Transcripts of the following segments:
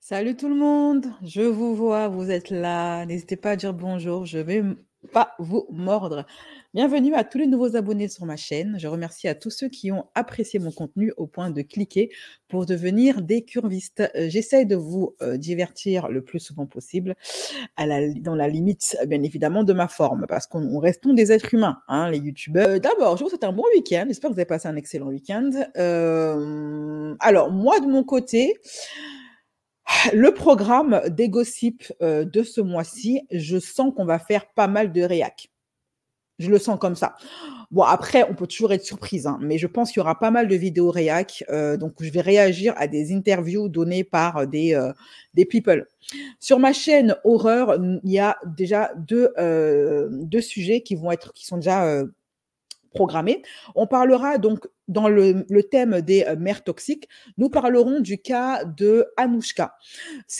Salut tout le monde, je vous vois, vous êtes là. N'hésitez pas à dire bonjour, je vais pas vous mordre. Bienvenue à tous les nouveaux abonnés sur ma chaîne. Je remercie à tous ceux qui ont apprécié mon contenu au point de cliquer pour devenir des curvistes. J'essaie de vous divertir le plus souvent possible, dans la limite, bien évidemment, de ma forme, parce qu'on restons des êtres humains, hein, les youtubeurs. D'abord, je vous souhaite un bon week-end. J'espère que vous avez passé un excellent week-end. Alors, moi, de mon côté, le programme des gossips de ce mois-ci, je sens qu'on va faire pas mal de réac. Je le sens comme ça. Bon, après, on peut toujours être surprise, hein, mais je pense qu'il y aura pas mal de vidéos réac. Donc, je vais réagir à des interviews données par des people. Sur ma chaîne horreur, il y a déjà deux sujets qui sont déjà programmée. On parlera donc dans le thème des mères toxiques, nous parlerons du cas de Anouchka.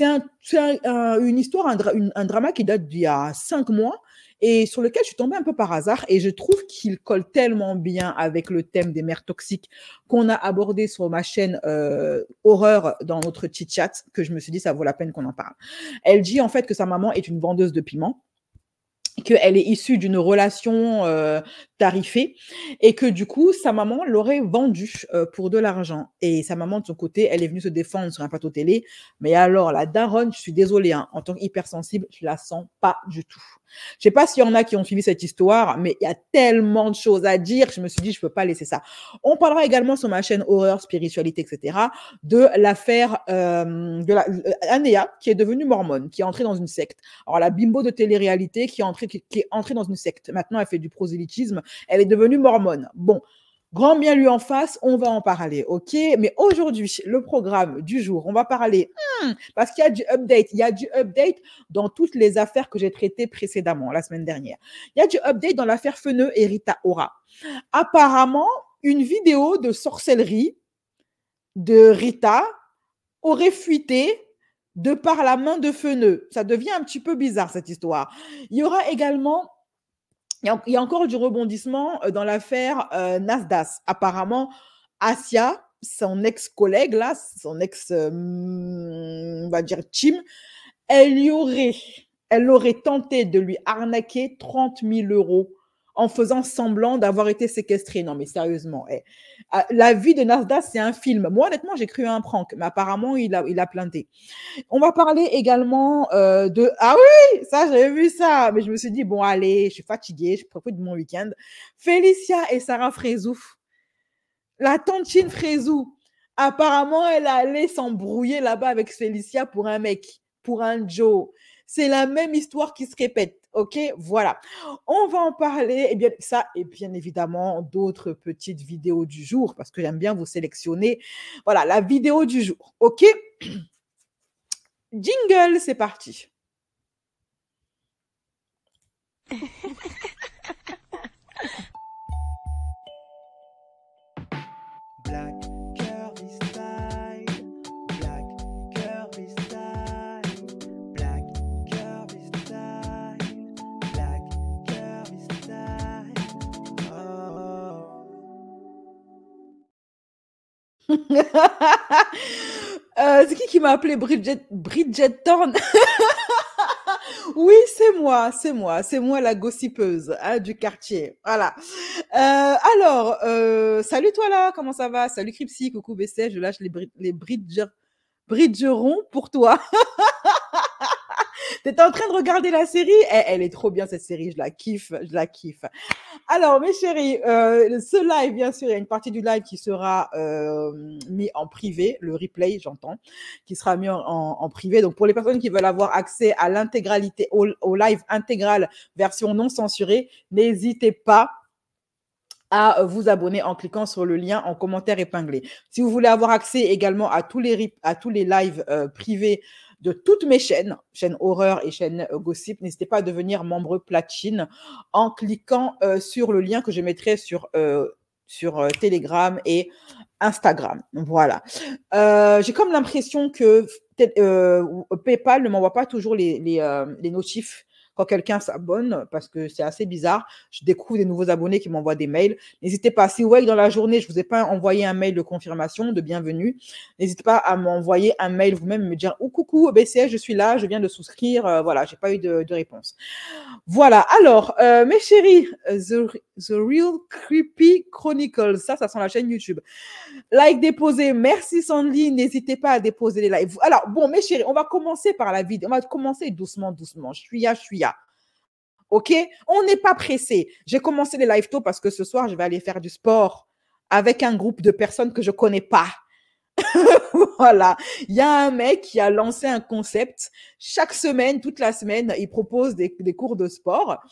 Une histoire, un drama qui date d'il y a 5 mois et sur lequel je suis tombée un peu par hasard et je trouve qu'il colle tellement bien avec le thème des mères toxiques qu'on a abordé sur ma chaîne horreur dans notre petit chat que je me suis dit ça vaut la peine qu'on en parle. Elle dit en fait que sa maman est une vendeuse de piment, qu'elle est issue d'une relation tarifée et que du coup, sa maman l'aurait vendue pour de l'argent. Et sa maman, de son côté, elle est venue se défendre sur un plateau télé. Mais alors, la daronne, je suis désolée, hein, en tant qu'hypersensible, je la sens pas du tout. Je sais pas s'il y en a qui ont suivi cette histoire, mais il y a tellement de choses à dire. Je me suis dit, je peux pas laisser ça. On parlera également sur ma chaîne horreur, spiritualité, etc., de l'affaire Anéa, qui est devenue mormone, qui est entrée dans une secte. Alors, la bimbo de télé-réalité qui est entrée dans une secte. Maintenant, elle fait du prosélytisme. Elle est devenue mormone. Bon, grand bien lui en face, on va en parler, ok? Mais aujourd'hui, le programme du jour, on va parler, parce qu'il y a du update. Il y a du update dans toutes les affaires que j'ai traitées précédemment, la semaine dernière. Il y a du update dans l'affaire Feneux et Rita Ora. Apparemment, une vidéo de sorcellerie de Rita aurait fuité de par la main de Feneux. Ça devient un petit peu bizarre, cette histoire. Il y aura également il y a encore du rebondissement dans l'affaire Nasdaq. Apparemment, Asia, son ex-collègue, là, son ex, on va dire, Tim, elle aurait tenté de lui arnaquer 30 000 euros en faisant semblant d'avoir été séquestrée. Non, mais sérieusement, la vie de Nasdaq, c'est un film. Moi, honnêtement, j'ai cru à un prank, mais apparemment, il a planté. On va parler également de... Ah oui, ça, j'avais vu ça. Mais je me suis dit, bon, allez, je suis fatiguée, je profite de mon week-end. Félicia et Sarah Frézou. La tantine Frézou. Apparemment, elle allait s'embrouiller là-bas avec Félicia pour un mec, pour un Joe. C'est la même histoire qui se répète. Ok, voilà. On va en parler. Et bien, ça, et bien évidemment, d'autres petites vidéos du jour, parce que j'aime bien vous sélectionner. Voilà, la vidéo du jour. Ok. Jingle, c'est parti. Black Curvy Style, Black Curvy Style, Black Curvy Style, Black Curvy Style. Oh. C'est qui m'a appelé Bridget Thorne? Oui, c'est moi la gossipeuse hein, du quartier. Voilà. Salut toi là, comment ça va? Salut Cripsy, coucou BC, je lâche les Bridgerons pour toi. T'étais en train de regarder la série? Elle est trop bien cette série, je la kiffe, je la kiffe. Alors, mes chéris, ce live, bien sûr, il y a une partie du live qui sera mis en privé, le replay, j'entends, qui sera mis en privé. Donc, pour les personnes qui veulent avoir accès à l'intégralité, au live intégral, version non censurée, n'hésitez pas à vous abonner en cliquant sur le lien en commentaire épinglé. Si vous voulez avoir accès également à tous les lives privés de toutes mes chaînes horreur et chaîne gossip, n'hésitez pas à devenir membre platine en cliquant sur le lien que je mettrai sur Telegram et Instagram. Voilà. J'ai comme l'impression que PayPal ne m'envoie pas toujours les notifs quand quelqu'un s'abonne, parce que c'est assez bizarre. Je découvre des nouveaux abonnés qui m'envoient des mails. N'hésitez pas, si vous voyez que dans la journée, je ne vous ai pas envoyé un mail de confirmation, de bienvenue, n'hésitez pas à m'envoyer un mail vous-même, me dire oh, coucou, BCS, je suis là, je viens de souscrire. Voilà, je n'ai pas eu de réponse. Voilà, alors, mes chéris, The Real Creepy Chronicles, ça sent la chaîne YouTube. Like déposé, merci Sandrine, n'hésitez pas à déposer les likes. Alors, bon, mes chéris, on va commencer par la vidéo, on va commencer doucement, doucement, chouïa. Ok, on n'est pas pressé. J'ai commencé les live tôt parce que ce soir, je vais aller faire du sport avec un groupe de personnes que je connais pas. Voilà, il y a un mec qui a lancé un concept. Chaque semaine, toute la semaine, il propose des cours de sport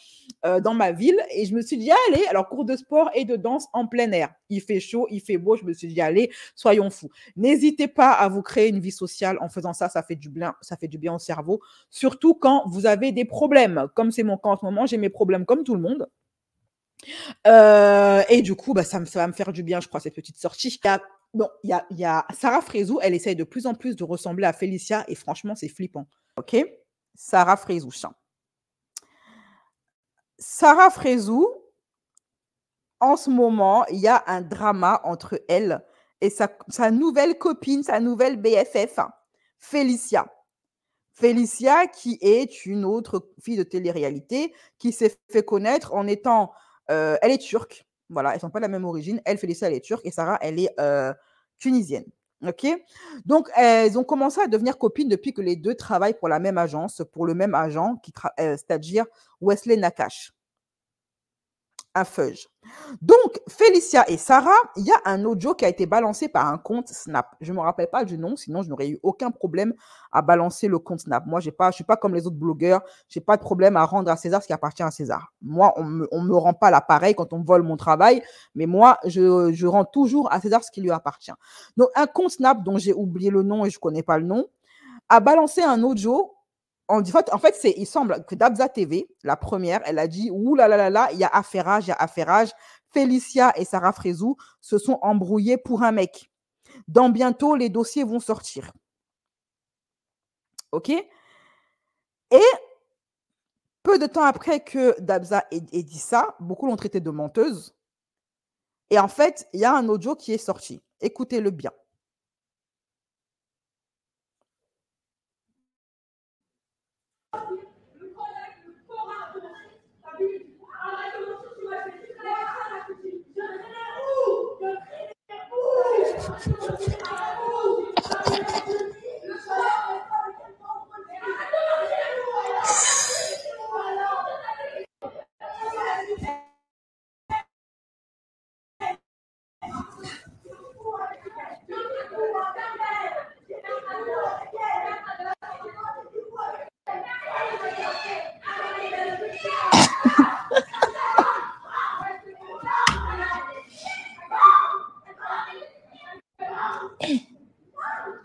dans ma ville. Et je me suis dit, allez, alors cours de sport et de danse en plein air. Il fait chaud, il fait beau. Je me suis dit, allez, soyons fous. N'hésitez pas à vous créer une vie sociale en faisant ça. Ça fait du bien au cerveau. Surtout quand vous avez des problèmes. Comme c'est mon cas en ce moment, j'ai mes problèmes comme tout le monde. Et du coup, ça va me faire du bien, je crois, cette petite sortie. Il y a Sarah Frézou, elle essaye de plus en plus de ressembler à Félicia et franchement, c'est flippant. Ok, Sarah Frézou. Sarah Frézou, en ce moment, il y a un drama entre elle et sa nouvelle copine, sa nouvelle BFF, Félicia. Félicia, qui est une autre fille de télé-réalité, qui s'est fait connaître en étant... elle est turque. Voilà, elles ne sont pas de la même origine. Elle, Félicia, elle est turque et Sarah, elle est tunisienne. OK? Donc, elles ont commencé à devenir copines depuis que les deux travaillent pour la même agence, pour le même agent, c'est-à-dire Wesley Nakache. Un feuge. Donc, Félicia et Sarah, il y a un audio qui a été balancé par un compte Snap. Je ne me rappelle pas du nom, sinon je n'aurais eu aucun problème à balancer le compte Snap. Moi, je ne suis pas comme les autres blogueurs. Je n'ai pas de problème à rendre à César ce qui appartient à César. Moi, on me rend pas l'appareil quand on me vole mon travail, mais moi, je rends toujours à César ce qui lui appartient. Donc, un compte Snap dont j'ai oublié le nom et je ne connais pas le nom, a balancé un audio. En fait, il semble que Dabza TV, la première, elle a dit « Ouh là là là là, il y a affairage. Félicia et Sarah Frézou se sont embrouillées pour un mec. Dans bientôt, les dossiers vont sortir. » OK? Et peu de temps après que Dabza ait dit ça, beaucoup l'ont traité de menteuse. Et en fait, il y a un audio qui est sorti. Écoutez-le bien.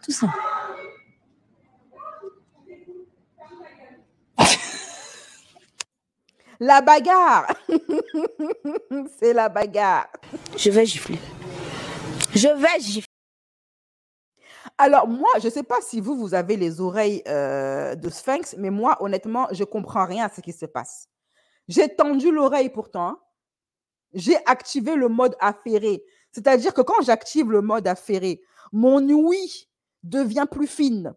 Tout ça. La bagarre. C'est la bagarre. Je vais gifler. Je vais gifler. Alors moi, je ne sais pas si vous avez les oreilles de Sphinx, mais moi, honnêtement, je ne comprends rien à ce qui se passe. J'ai tendu l'oreille pourtant. Hein. J'ai activé le mode affairé. C'est-à-dire que quand j'active le mode affairé, mon ouïe devient plus fine.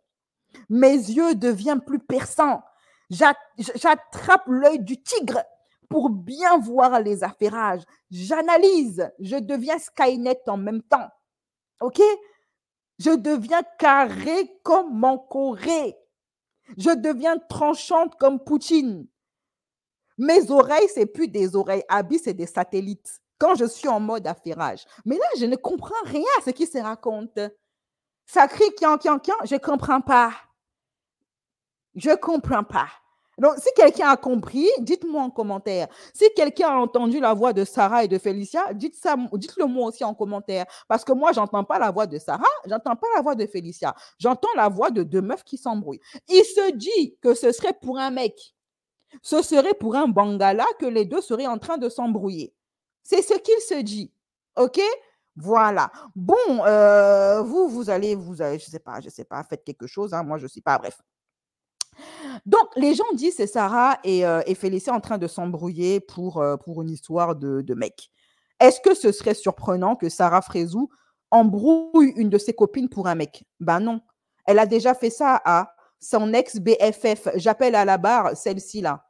Mes yeux deviennent plus perçants. J'attrape l'œil du tigre pour bien voir les affairages. J'analyse. Je deviens Skynet en même temps. OK? Je deviens carré comme Mancoré. Je deviens tranchante comme Poutine. Mes oreilles, ce n'est plus des oreilles habits, c'est des satellites. Quand je suis en mode affairage. Mais là, je ne comprends rien à ce qui se raconte. Ça crie kian, je ne comprends pas. Je ne comprends pas. Donc, si quelqu'un a compris, dites-moi en commentaire. Si quelqu'un a entendu la voix de Sarah et de Félicia, dites-le moi aussi en commentaire. Parce que moi, je n'entends pas la voix de Sarah, je n'entends pas la voix de Félicia. J'entends la voix de deux meufs qui s'embrouillent. Il se dit que ce serait pour un mec. Ce serait pour un bangala que les deux seraient en train de s'embrouiller. C'est ce qu'il se dit. OK? Voilà. Bon, vous allez, je sais pas, faites quelque chose. Hein, moi, je ne sais pas. Bref. Donc, les gens disent c'est Sarah et Félicia en train de s'embrouiller pour une histoire de mec. Est-ce que ce serait surprenant que Sarah Frézou embrouille une de ses copines pour un mec? Ben non. Elle a déjà fait ça à son ex-BFF. J'appelle à la barre celle-ci là.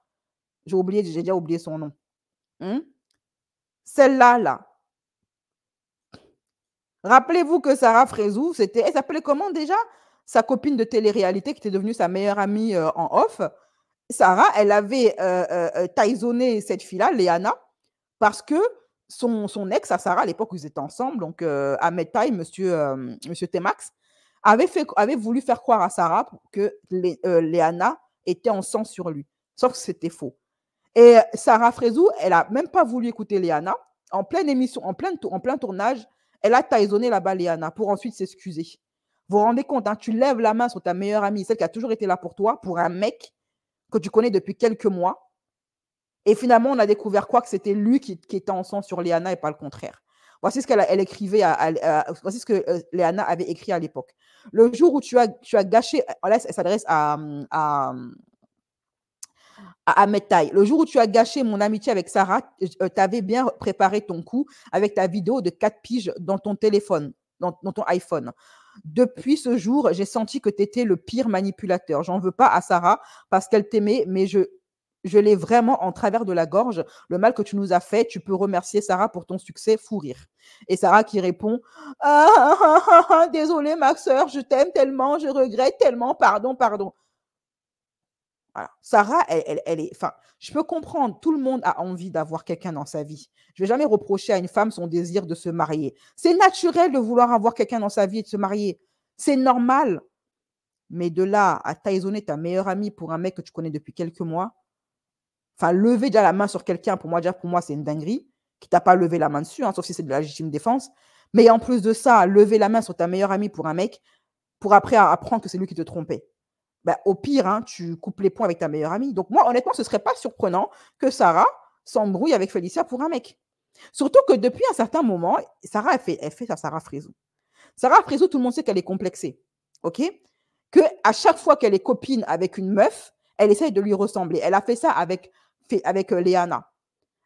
J'ai déjà oublié son nom. Celle-là, là. Rappelez-vous que Sarah Frézou, elle s'appelait comment déjà? Sa copine de télé-réalité qui était devenue sa meilleure amie en off. Sarah, elle avait taisonné cette fille-là, Léana, parce que son ex à Sarah, à l'époque où ils étaient ensemble, donc Ahmed Taï, monsieur Temax, avait voulu faire croire à Sarah que Léana était en sang sur lui. Sauf que c'était faux. Et Sarah Frézou, elle n'a même pas voulu écouter Léana. En pleine émission, en plein tournage, elle a taisonné là-bas Léana pour ensuite s'excuser. Vous vous rendez compte, hein, tu lèves la main sur ta meilleure amie, celle qui a toujours été là pour toi, pour un mec que tu connais depuis quelques mois. Et finalement, on a découvert quoi? Que c'était lui qui était en sang sur Léana et pas le contraire. Voici ce qu'elle écrivait, voici ce que Léana avait écrit à l'époque. Le jour où tu as gâché, là, elle s'adresse à Ahmed Taï. Le jour où tu as gâché mon amitié avec Sarah, tu avais bien préparé ton coup avec ta vidéo de 4 piges dans ton téléphone, dans ton iPhone. Depuis ce jour, j'ai senti que tu étais le pire manipulateur. J'en veux pas à Sarah parce qu'elle t'aimait, mais je l'ai vraiment en travers de la gorge. Le mal que tu nous as fait, tu peux remercier Sarah pour ton succès, fou rire. Et Sarah qui répond désolée ma soeur, je t'aime tellement, je regrette tellement, pardon, pardon. Voilà. Sarah, elle est. Enfin, je peux comprendre, tout le monde a envie d'avoir quelqu'un dans sa vie. Je ne vais jamais reprocher à une femme son désir de se marier. C'est naturel de vouloir avoir quelqu'un dans sa vie et de se marier. C'est normal. Mais de là à taisonner ta meilleure amie pour un mec que tu connais depuis quelques mois, enfin, lever déjà la main sur quelqu'un, pour moi, c'est une dinguerie. Qui t'a pas levé la main dessus, hein, sauf si c'est de la légitime défense. Mais en plus de ça, lever la main sur ta meilleure amie pour un mec, pour après apprendre que c'est lui qui te trompait. Bah, au pire, hein, tu coupes les points avec ta meilleure amie. Donc moi, honnêtement, ce ne serait pas surprenant que Sarah s'embrouille avec Félicia pour un mec. Surtout que depuis un certain moment, Sarah, elle fait sa Sarah Frézou. Sarah Frézou, tout le monde sait qu'elle est complexée. OK? Qu'à chaque fois qu'elle est copine avec une meuf, elle essaye de lui ressembler. Elle a fait ça avec Léana.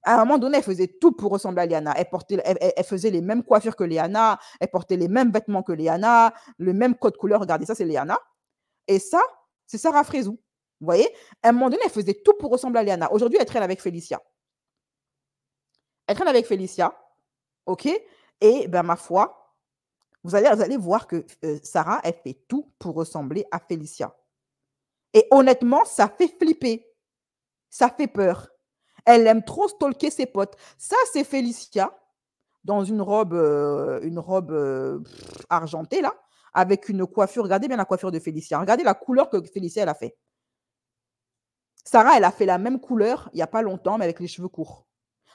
À un moment donné, elle faisait tout pour ressembler à Léana. Elle faisait les mêmes coiffures que Léana, elle portait les mêmes vêtements que Léana, le même code couleur. Regardez, ça, c'est Léana. Et ça, c'est Sarah Frézou. Vous voyez? À un moment donné, elle faisait tout pour ressembler à Léana. Aujourd'hui, elle traîne avec Félicia. Elle traîne avec Félicia. OK? Et ben, ma foi, vous allez voir que Sarah, elle fait tout pour ressembler à Félicia. Et honnêtement, ça fait flipper. Ça fait peur. Elle aime trop stalker ses potes. Ça, c'est Félicia dans une robe argentée, là, avec une coiffure. Regardez bien la coiffure de Félicia. Regardez la couleur que Félicia, elle a fait. Sarah, elle a fait la même couleur il n'y a pas longtemps, mais avec les cheveux courts.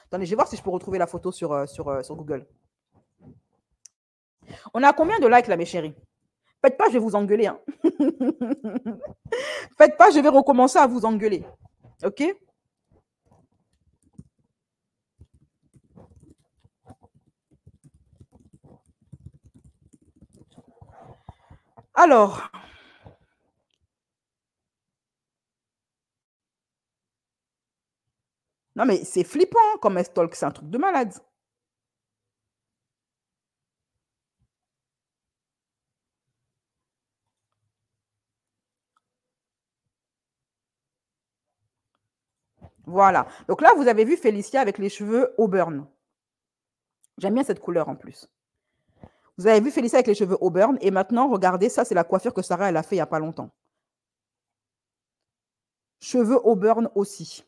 Attendez, je vais voir si je peux retrouver la photo sur Google. On a combien de likes là, mes chéris? Faites pas, je vais vous engueuler. Hein. Faites pas, je vais recommencer à vous engueuler. OK? Alors. Non, mais c'est flippant comme elle stalk, c'est un truc de malade. Voilà. Donc là, vous avez vu Félicia avec les cheveux auburn. J'aime bien cette couleur en plus. Vous avez vu Félicia avec les cheveux auburn. Et maintenant, regardez, ça, c'est la coiffure que Sarah, elle a fait il n'y a pas longtemps. Cheveux auburn aussi.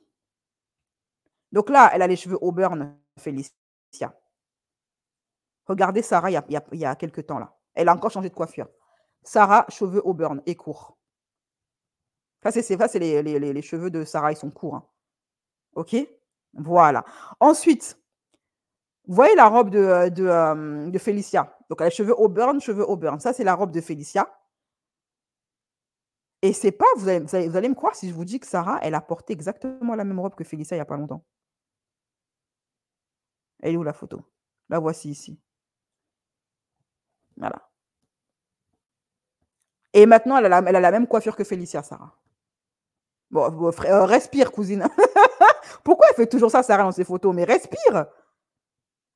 Donc là, elle a les cheveux auburn, Félicia. Regardez Sarah il y a quelques temps là. Elle a encore changé de coiffure. Sarah, cheveux auburn et courts. Ça, c'est les cheveux de Sarah, ils sont courts. Hein. OK? Voilà. Ensuite, vous voyez la robe de Félicia. Donc, elle a les cheveux auburn. Ça, c'est la robe de Félicia. Et c'est pas, vous allez me croire si je vous dis que Sarah, elle a porté exactement la même robe que Félicia il n'y a pas longtemps. Elle est où la photo? La voici ici. Voilà. Et maintenant, elle a la même coiffure que Félicia, Sarah. Bon, respire, cousine. Pourquoi elle fait toujours ça, Sarah, dans ses photos? Mais respire!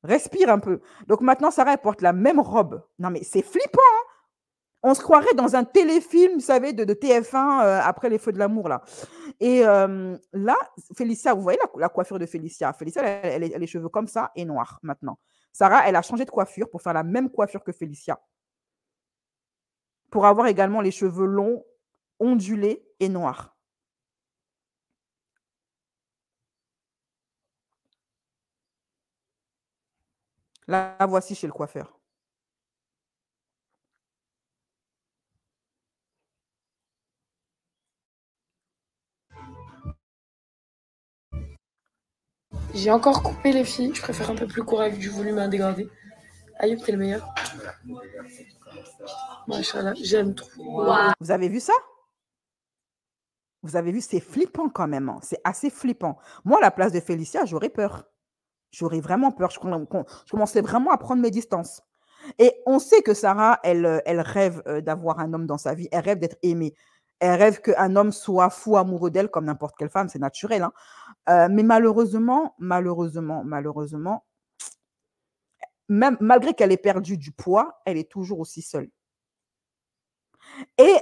Respire un peu. Donc maintenant, Sarah, elle porte la même robe. Non, mais c'est flippant! On se croirait dans un téléfilm, vous savez, de TF1, après les feux de l'amour, là. Et là, Félicia, vous voyez la coiffure de Félicia? Félicia, elle a les cheveux comme ça et noirs maintenant. Sarah, elle a changé de coiffure pour faire la même coiffure que Félicia. Pour avoir également les cheveux longs, ondulés et noirs. La voici chez le coiffeur. J'ai encore coupé les filles. Je préfère un peu plus court avec du volume à dégradé. Ayoub, t'es le meilleur. Machallah, j'aime trop. Vous avez vu ça? Vous avez vu, c'est flippant quand même. Hein. C'est assez flippant. Moi, à la place de Félicia, j'aurais peur. J'aurais vraiment peur. Je commençais vraiment à prendre mes distances. Et on sait que Sarah, elle rêve d'avoir un homme dans sa vie. Elle rêve d'être aimée. Elle rêve qu'un homme soit fou amoureux d'elle, comme n'importe quelle femme. C'est naturel. Hein. Mais malheureusement, même malgré qu'elle ait perdu du poids, elle est toujours aussi seule. Et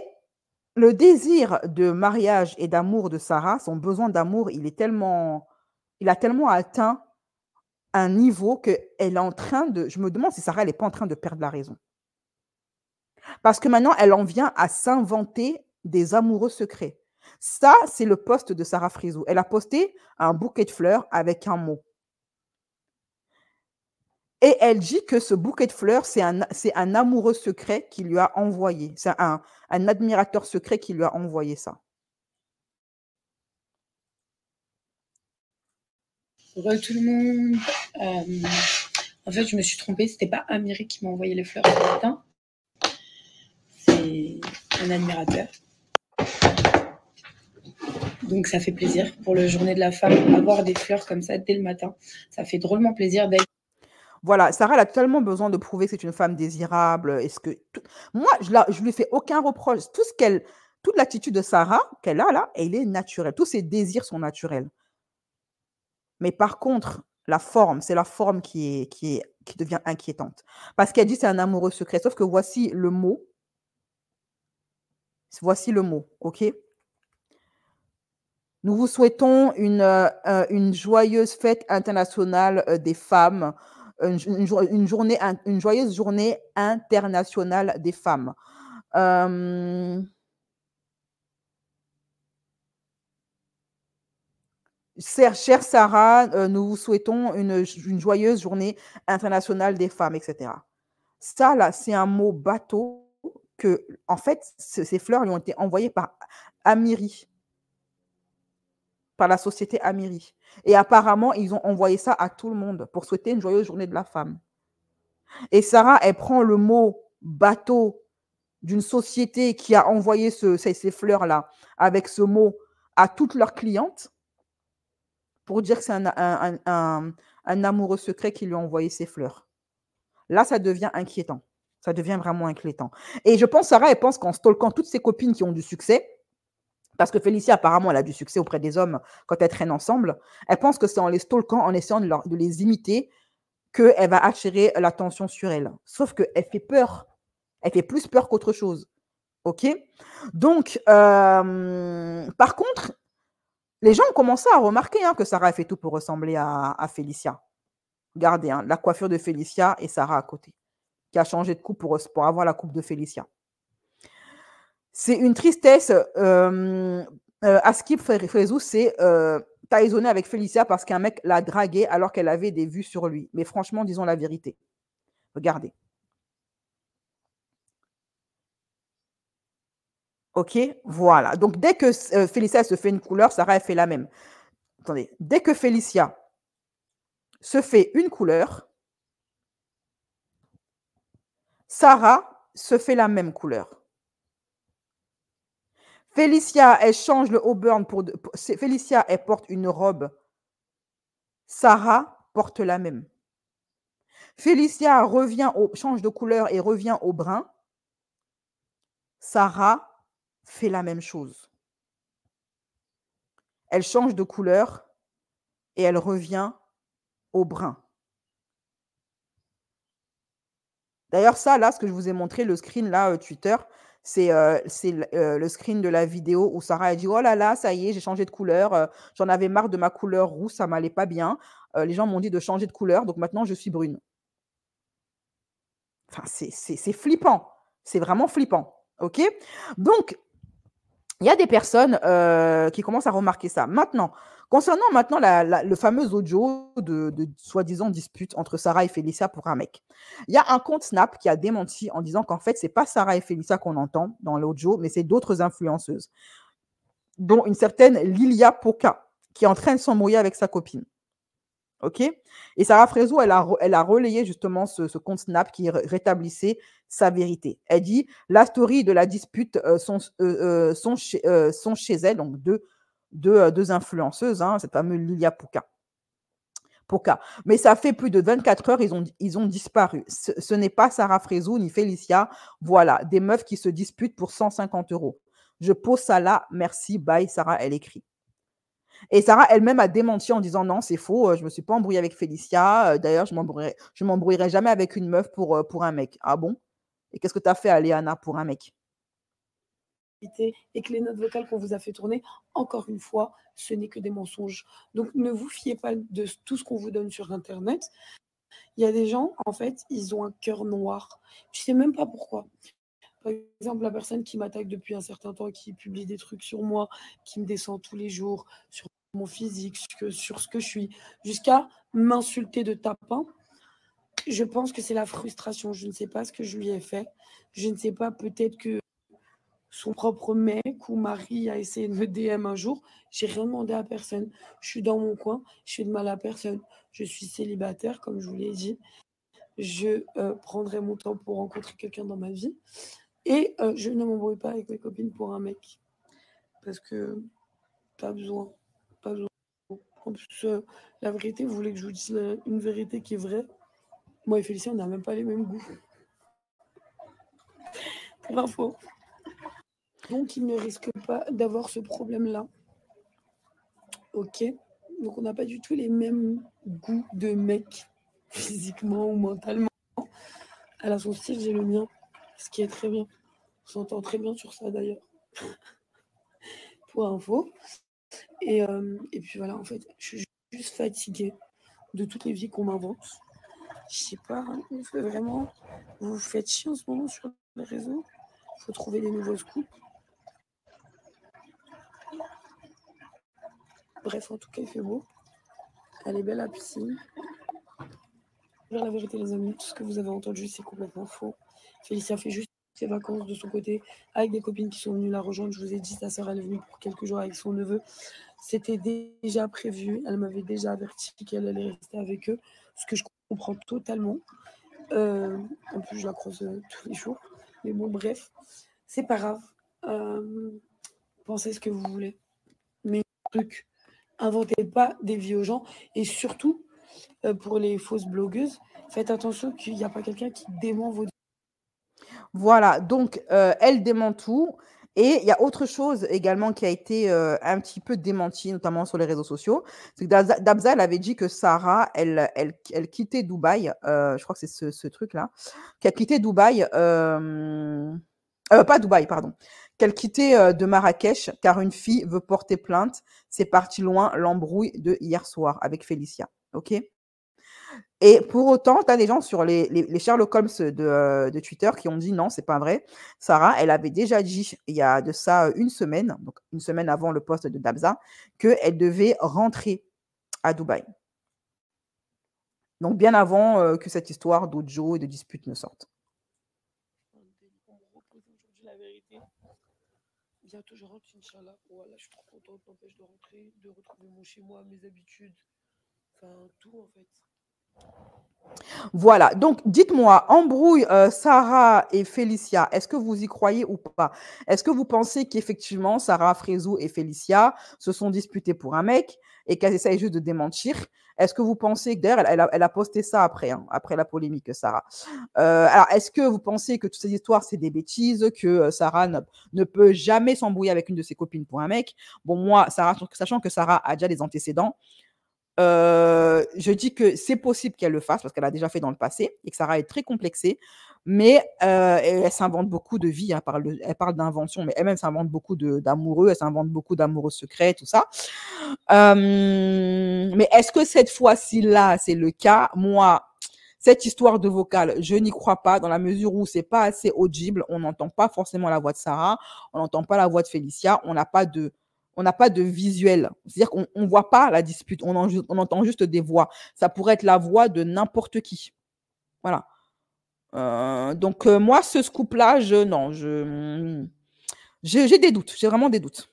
le désir de mariage et d'amour de Sarah, son besoin d'amour, il a tellement atteint un niveau qu'elle est en train de... Je me demande si Sarah, elle n'est pas en train de perdre la raison. Parce que maintenant, elle en vient à s'inventer des amoureux secrets. Ça, c'est le post de Sarah Frizou. Elle a posté un bouquet de fleurs avec un mot. Et elle dit que ce bouquet de fleurs, c'est un amoureux secret qui lui a envoyé. C'est un admirateur secret qui lui a envoyé ça. Re tout le monde. En fait, je me suis trompée. C'était pas Amiri qui m'a envoyé les fleurs ce matin. C'est un admirateur. Donc, ça fait plaisir pour la journée de la femme. Avoir des fleurs comme ça dès le matin, ça fait drôlement plaisir d'être. Voilà, Sarah, elle a tellement besoin de prouver que c'est une femme désirable. Moi, je lui fais aucun reproche. Toute l'attitude de Sarah qu'elle a là, elle est naturelle. Tous ses désirs sont naturels. Mais par contre, la forme, c'est la forme qui devient inquiétante. Parce qu'elle dit c'est un amoureux secret. Sauf que voici le mot. Voici le mot, ok? Nous vous souhaitons une joyeuse fête internationale des femmes. Une joyeuse journée internationale des femmes. Chère Sarah, nous vous souhaitons une joyeuse journée internationale des femmes, etc. Ça, là, c'est un mot bateau que, en fait, ces fleurs lui ont été envoyées par Amiri, par la société Amiri. Et apparemment, ils ont envoyé ça à tout le monde pour souhaiter une joyeuse journée de la femme. Et Sarah, elle prend le mot bateau d'une société qui a envoyé ces fleurs-là avec ce mot à toutes leurs clientes pour dire que c'est un amoureux secret qui lui a envoyé ces fleurs. Là, ça devient inquiétant. Ça devient vraiment inquiétant. Et je pense, Sarah, elle pense qu'en stalkant toutes ses copines qui ont du succès, parce que Félicia, apparemment, elle a du succès auprès des hommes quand elles traînent ensemble, elle pense que c'est en les stalkant, en essayant de les imiter, qu'elle va attirer l'attention sur elle. Sauf qu'elle fait peur. Elle fait plus peur qu'autre chose. OK? Donc, par contre, les gens ont commencé à remarquer que Sarah a fait tout pour ressembler à Félicia. Regardez, la coiffure de Félicia et Sarah à côté, qui a changé de coupe pour avoir la coupe de Félicia. C'est une tristesse. Askip Frezou, c'est taisonné avec Félicia parce qu'un mec l'a draguée alors qu'elle avait des vues sur lui. Mais franchement, disons la vérité. Regardez. OK, voilà. Donc, dès que Félicia se fait une couleur, Sarah, elle fait la même. Attendez. Dès que Félicia se fait une couleur, Sarah se fait la même couleur. Félicia, elle change le auburn Félicia, elle porte une robe. Sarah porte la même. Félicia change de couleur et revient au brun. Sarah fait la même chose. elle change de couleur et elle revient au brun. D'ailleurs, ça, là, ce que je vous ai montré, le screen, là, Twitter, c'est le screen de la vidéo où Sarah a dit: «Oh là là, ça y est, j'ai changé de couleur, j'en avais marre de ma couleur rouge, ça m'allait pas bien. Les gens m'ont dit de changer de couleur, donc maintenant je suis brune». Enfin, c'est flippant. C'est vraiment flippant, OK? Donc il y a des personnes, qui commencent à remarquer ça. Maintenant, concernant maintenant le fameux audio de soi-disant dispute entre Sarah et Félicia pour un mec. Il y a un compte Snap qui a démenti en disant qu'en fait, c'est pas Sarah et Félicia qu'on entend dans l'audio, mais c'est d'autres influenceuses, dont une certaine Lilia Poca, qui est en train de s'embrouiller avec sa copine. OK? Et Sarah Frézou, elle a relayé justement ce compte Snap qui rétablissait sa vérité. Elle dit: «La story de la dispute, sont chez elle», donc deux influenceuses, hein, cette fameuse Lilia Poca. Mais ça fait plus de 24 heures, ils ont disparu. Ce n'est pas Sarah Frézou ni Félicia. Voilà, des meufs qui se disputent pour 150 €. Je pose ça là, merci, bye Sarah», elle écrit. Et Sarah elle-même a démenti en disant: «Non, c'est faux, je me suis pas embrouillée avec Félicia, d'ailleurs je m'embrouillerai jamais avec une meuf pour un mec». «Ah bon? Et qu'est-ce que tu as fait, Léana, pour un mec?» Et que les notes vocales qu'on vous a fait tourner, encore une fois, ce n'est que des mensonges. Donc ne vous fiez pas de tout ce qu'on vous donne sur Internet. Il y a des gens, en fait, ils ont un cœur noir. Je sais même pas pourquoi. Par exemple, la personne qui m'attaque depuis un certain temps, qui publie des trucs sur moi, qui me descend tous les jours, sur mon physique, sur ce que je suis, jusqu'à m'insulter de tapin, je pense que c'est la frustration. Je ne sais pas ce que je lui ai fait. Je ne sais pas, peut-être que son propre mec ou mari a essayé de me DM un jour. J'ai rien demandé à personne. Je suis dans mon coin, je fais de mal à personne. Je suis célibataire, comme je vous l'ai dit. Je prendrai mon temps pour rencontrer quelqu'un dans ma vie. Et je ne m'embrouille pas avec mes copines pour un mec. Parce que pas besoin. Pas besoin. En plus, la vérité, vous voulez que je vous dise une vérité qui est vraie? Moi et Félicie, on n'a même pas les mêmes goûts. Pour info. Donc, il ne risque pas d'avoir ce problème-là. Ok? Donc, on n'a pas du tout les mêmes goûts de mec, physiquement ou mentalement. Elle a son style, j'ai le mien. Ce qui est très bien. On s'entend très bien sur ça, d'ailleurs. Pour info. Et puis voilà, en fait, je suis juste fatiguée de toutes les vies qu'on m'invente. Je sais pas, hein, vraiment, vous vous faites chier en ce moment sur les réseaux. Il faut trouver des nouveaux scoops. Bref, en tout cas, il fait beau. Elle est belle, la piscine. Dire la vérité, les amis, tout ce que vous avez entendu, c'est complètement faux. Félicia fait juste ses vacances de son côté avec des copines qui sont venues la rejoindre. Je vous ai dit, sa sœur, elle est venue pour quelques jours avec son neveu. C'était déjà prévu. Elle m'avait déjà averti qu'elle allait rester avec eux, ce que je comprends totalement. En plus, je la croise tous les jours. Mais bon, bref, c'est pas grave. Pensez ce que vous voulez. Mais truc, inventez pas des vies aux gens. Et surtout, pour les fausses blogueuses, faites attention qu'il n'y a pas quelqu'un qui dément vos... Voilà, donc elle dément tout. Et il y a autre chose également qui a été un petit peu démentie, notamment sur les réseaux sociaux. C'est que Dabza, elle avait dit que Sarah, elle quittait Dubaï. Je crois que c'est ce truc-là. Qu'elle quittait Dubaï. Pas Dubaï, pardon. Qu'elle quittait de Marrakech car une fille veut porter plainte. C'est parti loin l'embrouille de hier soir avec Félicia. OK? Et pour autant, tu as des gens sur les Sherlock Holmes de Twitter qui ont dit: «Non, c'est pas vrai». Sarah, elle avait déjà dit, il y a de ça, 1 semaine, donc 1 semaine avant le post de Dabza, qu'elle devait rentrer à Dubaï. Donc bien avant, que cette histoire d'audio et de dispute ne sorte. On me repose aujourd'hui la vérité. Bientôt, je rentre, Inch'Allah. Voilà, je suis trop contente, n'empêche de rentrer, de retrouver mon chez-moi, mes habitudes. Enfin, tout, en fait. Voilà, donc dites-moi, embrouille Sarah et Félicia, est-ce que vous y croyez ou pas? Est-ce que vous pensez qu'effectivement Sarah Frézou et Félicia se sont disputées pour un mec et qu'elles essayent juste de démentir? Est-ce que vous pensez que d'ailleurs elle a posté ça après, hein, après la polémique Sarah. Alors est-ce que vous pensez que toutes ces histoires c'est des bêtises, que Sarah ne peut jamais s'embrouiller avec une de ses copines pour un mec? Bon moi, Sarah, sachant que Sarah a déjà des antécédents, je dis que c'est possible qu'elle le fasse parce qu'elle a déjà fait dans le passé et que Sarah est très complexée, mais elle s'invente beaucoup de vie, hein, elle parle d'invention, mais elle-même s'invente beaucoup d'amoureux, elle s'invente beaucoup d'amoureux secrets, tout ça. Mais est-ce que cette fois-ci-là, c'est le cas? Moi, cette histoire de vocale, je n'y crois pas dans la mesure où c'est pas assez audible, on n'entend pas forcément la voix de Sarah, on n'entend pas la voix de Félicia, on n'a pas de visuel. C'est-à-dire qu'on ne voit pas la dispute, on entend juste des voix. Ça pourrait être la voix de n'importe qui. Voilà. Donc, moi, ce scoop-là, non, j'ai des doutes. J'ai vraiment des doutes.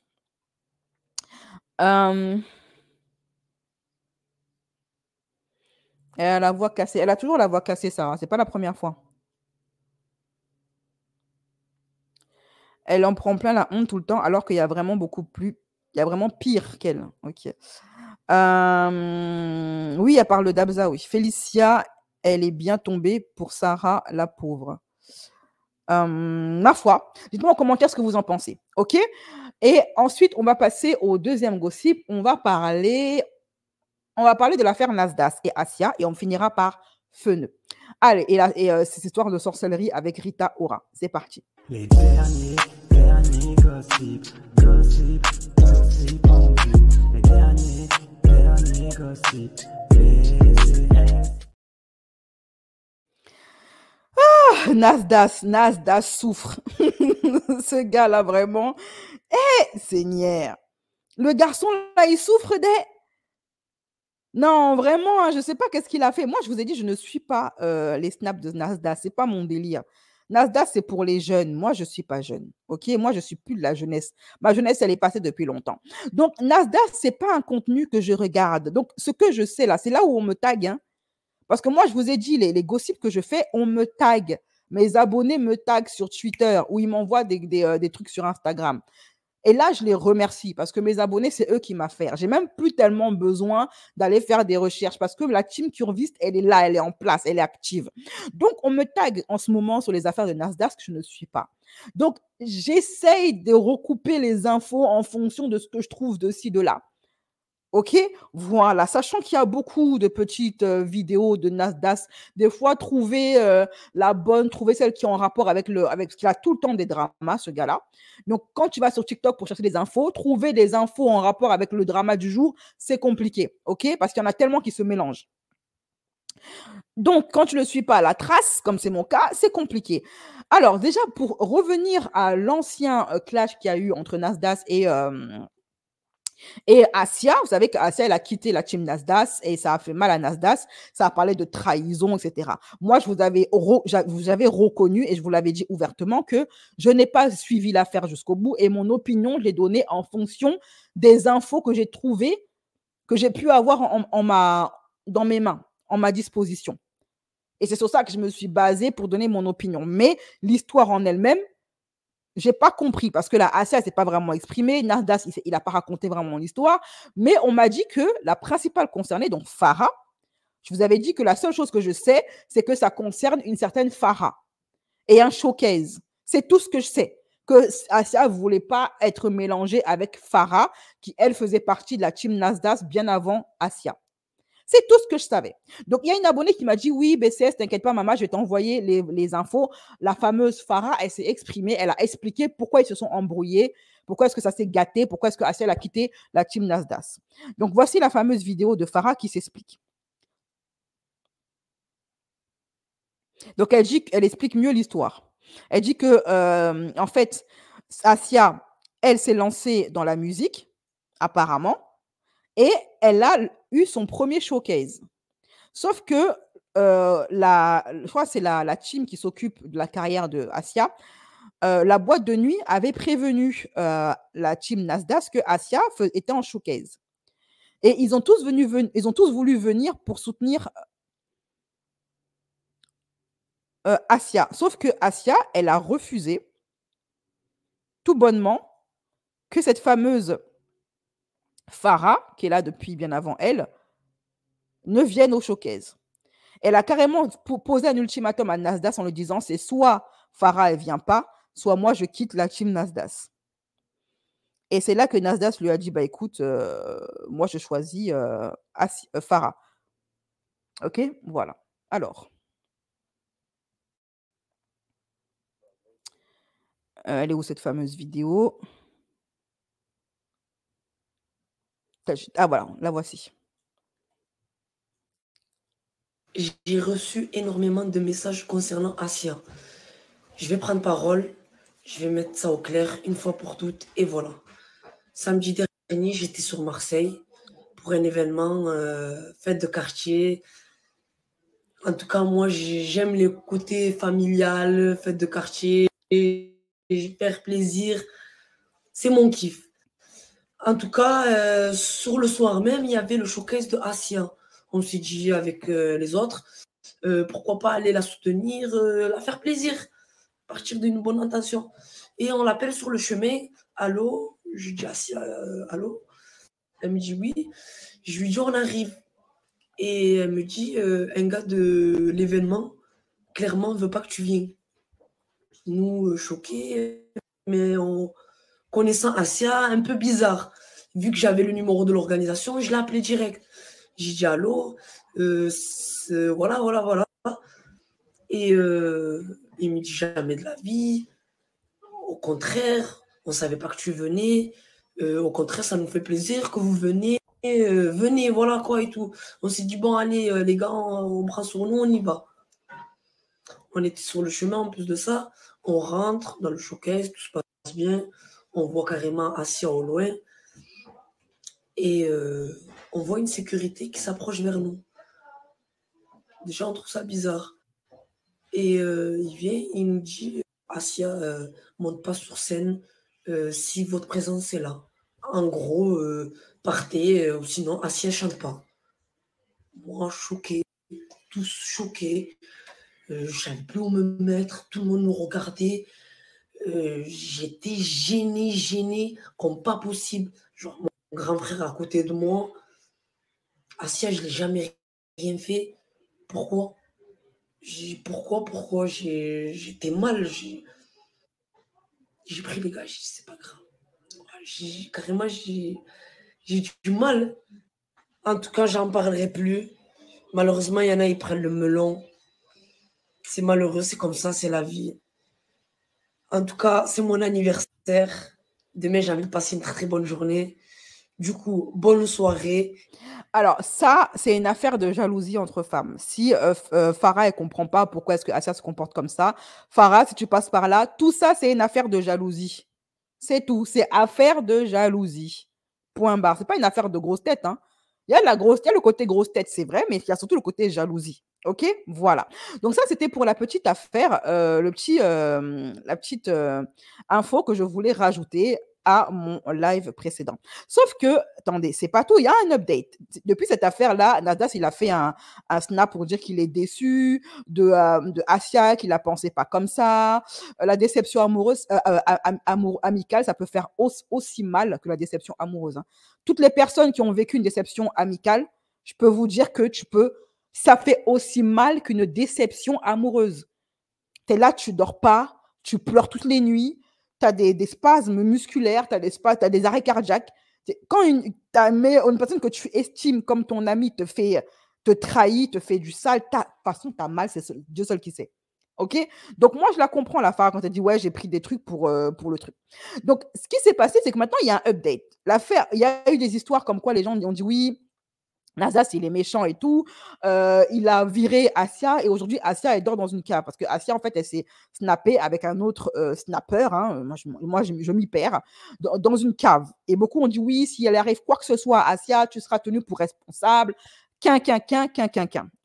Elle a la voix cassée. Elle a toujours la voix cassée, Sarah. C'est pas la première fois. Elle en prend plein la honte tout le temps, alors qu'il y a vraiment il y a vraiment pire qu'elle. Ok. Oui, elle parle d'Abza, oui. Félicia, elle est bien tombée pour Sarah, la pauvre. Ma foi, dites-moi en commentaire ce que vous en pensez. OK? Et ensuite, on va passer au deuxième gossip. On va parler de l'affaire Nasdas et Asia et on finira par Feneux. Allez, cette histoire de sorcellerie avec Rita Ora. C'est parti. Les derniers gossip en vue. Les derniers gossip, Nasdas souffre. Ce gars-là, vraiment. Seigneur. Le garçon, là, il souffre des... Non, vraiment, hein, je ne sais pas qu'est-ce qu'il a fait. Moi, je vous ai dit, je ne suis pas les snaps de Nasdas. Ce n'est pas mon délire. Nasdas, c'est pour les jeunes. Moi, je ne suis pas jeune. OK? Moi, je ne suis plus de la jeunesse. Ma jeunesse, elle est passée depuis longtemps. Donc, Nasdas, ce n'est pas un contenu que je regarde. Donc, ce que je sais là, c'est là où on me tag. Hein. Parce que moi, je vous ai dit, les gossips que je fais, on me tag. Mes abonnés me taguent sur Twitter ou ils m'envoient des trucs sur Instagram. Et là, je les remercie parce que mes abonnés, c'est eux qui m'affairent. J'ai même plus tellement besoin d'aller faire des recherches parce que la team Curviste, elle est là, elle est en place, elle est active. Donc, on me tag en ce moment sur les affaires de Nasdaq que je ne suis pas. Donc, j'essaye de recouper les infos en fonction de ce que je trouve de ci, de là. OK? Voilà. Sachant qu'il y a beaucoup de petites vidéos de Nasdaq, des fois, trouver celle qui est en rapport avec parce qu'il a tout le temps des dramas, ce gars-là. Donc, quand tu vas sur TikTok pour chercher des infos, trouver des infos en rapport avec le drama du jour, c'est compliqué. OK? Parce qu'il y en a tellement qui se mélangent. Donc, quand tu ne suis pas à la trace, comme c'est mon cas, c'est compliqué. Alors, déjà, pour revenir à l'ancien clash qu'il y a eu entre Nasdaq et Asia, vous savez qu'Asia, elle a quitté la team Nasdaq et ça a fait mal à Nasdaq. Ça a parlé de trahison, etc. Moi, vous avez reconnu et je vous l'avais dit ouvertement que je n'ai pas suivi l'affaire jusqu'au bout et mon opinion, je l'ai donnée en fonction des infos que j'ai trouvées, que j'ai pu avoir dans mes mains, en ma disposition. Et c'est sur ça que je me suis basée pour donner mon opinion. Mais l'histoire en elle-même, j'ai pas compris parce que la Asia s'est pas vraiment exprimée, Nasdaq il n'a pas raconté vraiment l'histoire, mais on m'a dit que la principale concernée, donc Farah, je vous avais dit que la seule chose que je sais, c'est que ça concerne une certaine Farah et un showcase. C'est tout ce que je sais. Que Asia ne voulait pas être mélangée avec Farah, qui elle faisait partie de la team Nasdaq bien avant Asia. C'est tout ce que je savais. Donc, il y a une abonnée qui m'a dit, oui, BCS, t'inquiète pas, maman, je vais t'envoyer les infos. La fameuse Farah, elle s'est exprimée, elle a expliqué pourquoi ils se sont embrouillés, pourquoi est-ce que ça s'est gâté, pourquoi est-ce que Asia a quitté la team Nasdaq. Donc, voici la fameuse vidéo de Farah qui s'explique. Donc, elle explique mieux l'histoire. Elle dit que, en fait, Asia, elle s'est lancée dans la musique, apparemment, et elle a eu son premier showcase. Sauf que je crois que c'est la team qui s'occupe de la carrière de Asia. La boîte de nuit avait prévenu la team Nasdaq que Asia était en showcase. Et ils ont tous voulu venir pour soutenir Asia. Sauf que Asia, elle a refusé tout bonnement que cette fameuse Farah, qui est là depuis bien avant elle, ne vienne au showcase. Elle a carrément posé un ultimatum à Nasdaq en lui disant c'est soit Farah elle vient pas, soit moi je quitte la team Nasdaq. Et c'est là que Nasdaq lui a dit bah écoute, moi je choisis Farah. Ok, voilà. Alors, elle est où cette fameuse vidéo? Ah voilà, la voici. J'ai reçu énormément de messages concernant Asia. Je vais prendre parole, je vais mettre ça au clair une fois pour toutes, et voilà. Samedi dernier, j'étais sur Marseille pour un événement, fête de quartier. En tout cas, moi, j'aime les côtés familial, fête de quartier, et faire plaisir. C'est mon kiff. En tout cas, sur le soir même, il y avait le showcase de Asia. On s'est dit avec les autres, pourquoi pas aller la soutenir, la faire plaisir, partir d'une bonne intention. Et on l'appelle sur le chemin. Allô? Je dis Asia, allô? Elle me dit oui. Je lui dis on arrive. Et elle me dit un gars de l'événement, clairement, ne veut pas que tu viennes. Nous, choqués, mais en connaissant Asia, un peu bizarre. Vu que j'avais le numéro de l'organisation, je l'ai appelé direct. J'ai dit allô, voilà. Et il me dit jamais de la vie. Au contraire, on ne savait pas que tu venais. Au contraire, ça nous fait plaisir que vous venez. Venez, voilà quoi et tout. On s'est dit, bon, allez, les gars, on prend sur nous, on y va. On était sur le chemin en plus de ça. On rentre dans le showcase, tout se passe bien. On voit carrément Asia au loin. Et on voit une sécurité qui s'approche vers nous. Déjà, on trouve ça bizarre. Et il vient, il nous dit, Asia, monte pas sur scène si votre présence est là. En gros, partez, ou sinon Asia chante pas. Moi, choqué, tous choqués. Je ne savais plus où me mettre, tout le monde nous regardait. J'étais gêné, comme pas possible. Genre, mon grand frère à côté de moi. Asia, je ne l'ai jamais rien fait. Pourquoi? Pourquoi? J'étais mal. J'ai pris les gars, j'ai dit, c'est pas grave. Carrément, j'ai du mal. En tout cas, j'en parlerai plus. Malheureusement, il y en a, ils prennent le melon. C'est malheureux, c'est comme ça, c'est la vie. En tout cas, c'est mon anniversaire. Demain, j'ai envie de passer une très, très bonne journée. Du coup, bonne soirée. Alors, ça, c'est une affaire de jalousie entre femmes. Si Farah, elle ne comprend pas pourquoi est-ce que Asia se comporte comme ça, Farah, si tu passes par là, tout ça, c'est une affaire de jalousie. C'est tout. C'est affaire de jalousie. Point barre. Ce n'est pas une affaire de grosse tête. Hein. Il y a le côté grosse tête, c'est vrai, mais il y a surtout le côté jalousie. OK? Voilà. Donc, ça, c'était pour la petite affaire, la petite info que je voulais rajouter à mon live précédent. Sauf que, attendez, c'est pas tout, il y a un update. Depuis cette affaire-là, Nasdaq, il a fait un snap pour dire qu'il est déçu de Asia, qu'il la pensait pas comme ça. La déception amoureuse, amicale, ça peut faire aussi mal que la déception amoureuse. Hein. Toutes les personnes qui ont vécu une déception amicale, je peux vous dire que ça fait aussi mal qu'une déception amoureuse. Tu es là, tu dors pas, tu pleures toutes les nuits, tu as des spasmes musculaires, tu as des arrêts cardiaques. Quand une personne que tu estimes comme ton ami te trahit, te fait du sale, de toute façon, tu as mal, c'est Dieu seul qui sait. OK? Donc, moi, je la comprends, la Farah, quand elle dit, ouais, j'ai pris des trucs pour le truc. Donc, ce qui s'est passé, c'est que maintenant, il y a un update. L'affaire, il y a eu des histoires comme quoi les gens ont dit, oui, Nasdaq, il est méchant et tout. Il a viré Asia et aujourd'hui, Asia, elle dort dans une cave parce que Asia, en fait, elle s'est snappée avec un autre snapper. Hein, moi, je m'y perds dans une cave. Et beaucoup ont dit oui, si elle arrive quoi que ce soit à Asia, tu seras tenu pour responsable.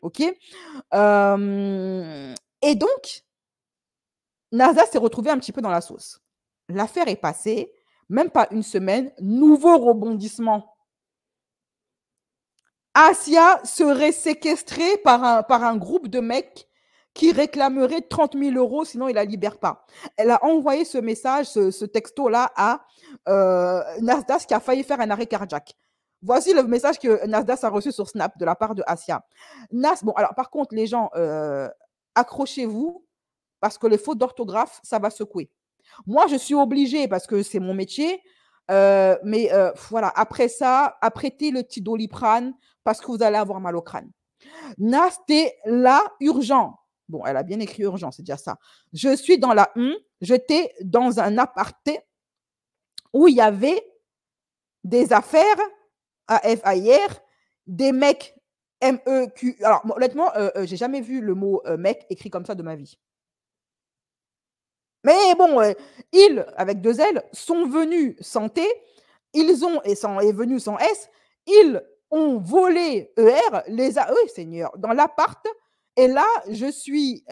OK? Et donc, Nasdaq s'est retrouvé un petit peu dans la sauce. L'affaire est passée, même pas une semaine, nouveau rebondissement. Asia serait séquestrée par un groupe de mecs qui réclamerait 30 000 euros, sinon il ne la libère pas. Elle a envoyé ce message, ce texto-là à Nasdaq qui a failli faire un arrêt cardiaque. Voici le message que Nasdaq a reçu sur Snap de la part de Asia. Bon, alors par contre, les gens, accrochez-vous parce que les fautes d'orthographe, ça va secouer. Moi, je suis obligée parce que c'est mon métier. Mais voilà, après ça, apprêtez le petit Doliprane parce que vous allez avoir mal au crâne. Nas, t'es là, urgent. Bon, elle a bien écrit urgent, c'est déjà ça. Je suis dans la j'étais dans un aparté où il y avait des affaires AFAIR, des mecs MEQ. Alors, honnêtement, j'ai jamais vu le mot mec écrit comme ça de ma vie. Mais bon, ils, avec 2 L, sont venus sans T, ils ont, et venus sans S, ils ont volé ER, oui, Seigneur, dans l'appart. Et là, je suis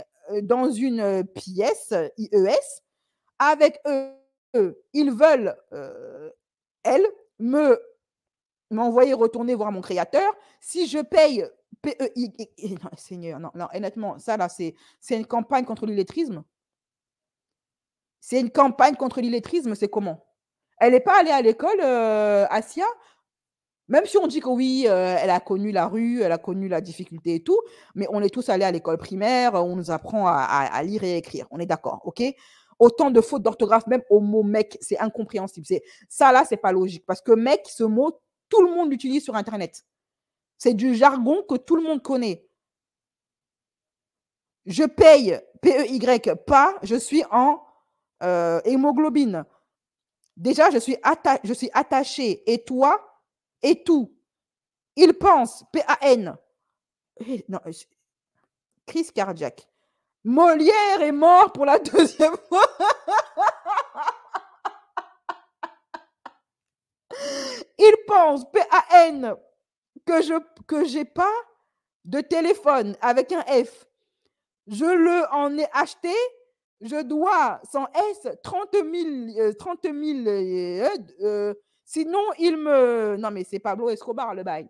dans une pièce IES avec eux. Ils veulent, elle, m'envoyer retourner voir mon créateur. Si je paye PEI, non, Seigneur, non, honnêtement, ça là, c'est une campagne contre l'illettrisme. C'est une campagne contre l'illettrisme, c'est comment? Elle n'est pas allée à l'école, Asia? Même si on dit que oui, elle a connu la rue, elle a connu la difficulté et tout, mais on est tous allés à l'école primaire, on nous apprend à lire et écrire. On est d'accord, ok? Autant de fautes d'orthographe, même au mot mec, c'est incompréhensible. Ça là, c'est pas logique. Parce que mec, ce mot, tout le monde l'utilise sur Internet. C'est du jargon que tout le monde connaît. Je paye PEY, pas, je suis en hémoglobine. Déjà, je suis attachée. Et toi, et tout. Il pense, PAN. Non, crise cardiaque. Molière est mort pour la 2e fois. Il pense, PAN, que j'ai pas de téléphone avec un F. Je le en ai acheté. Je dois, sans S, 30 000, sinon il me... Non, mais c'est Pablo Escobar, le bail.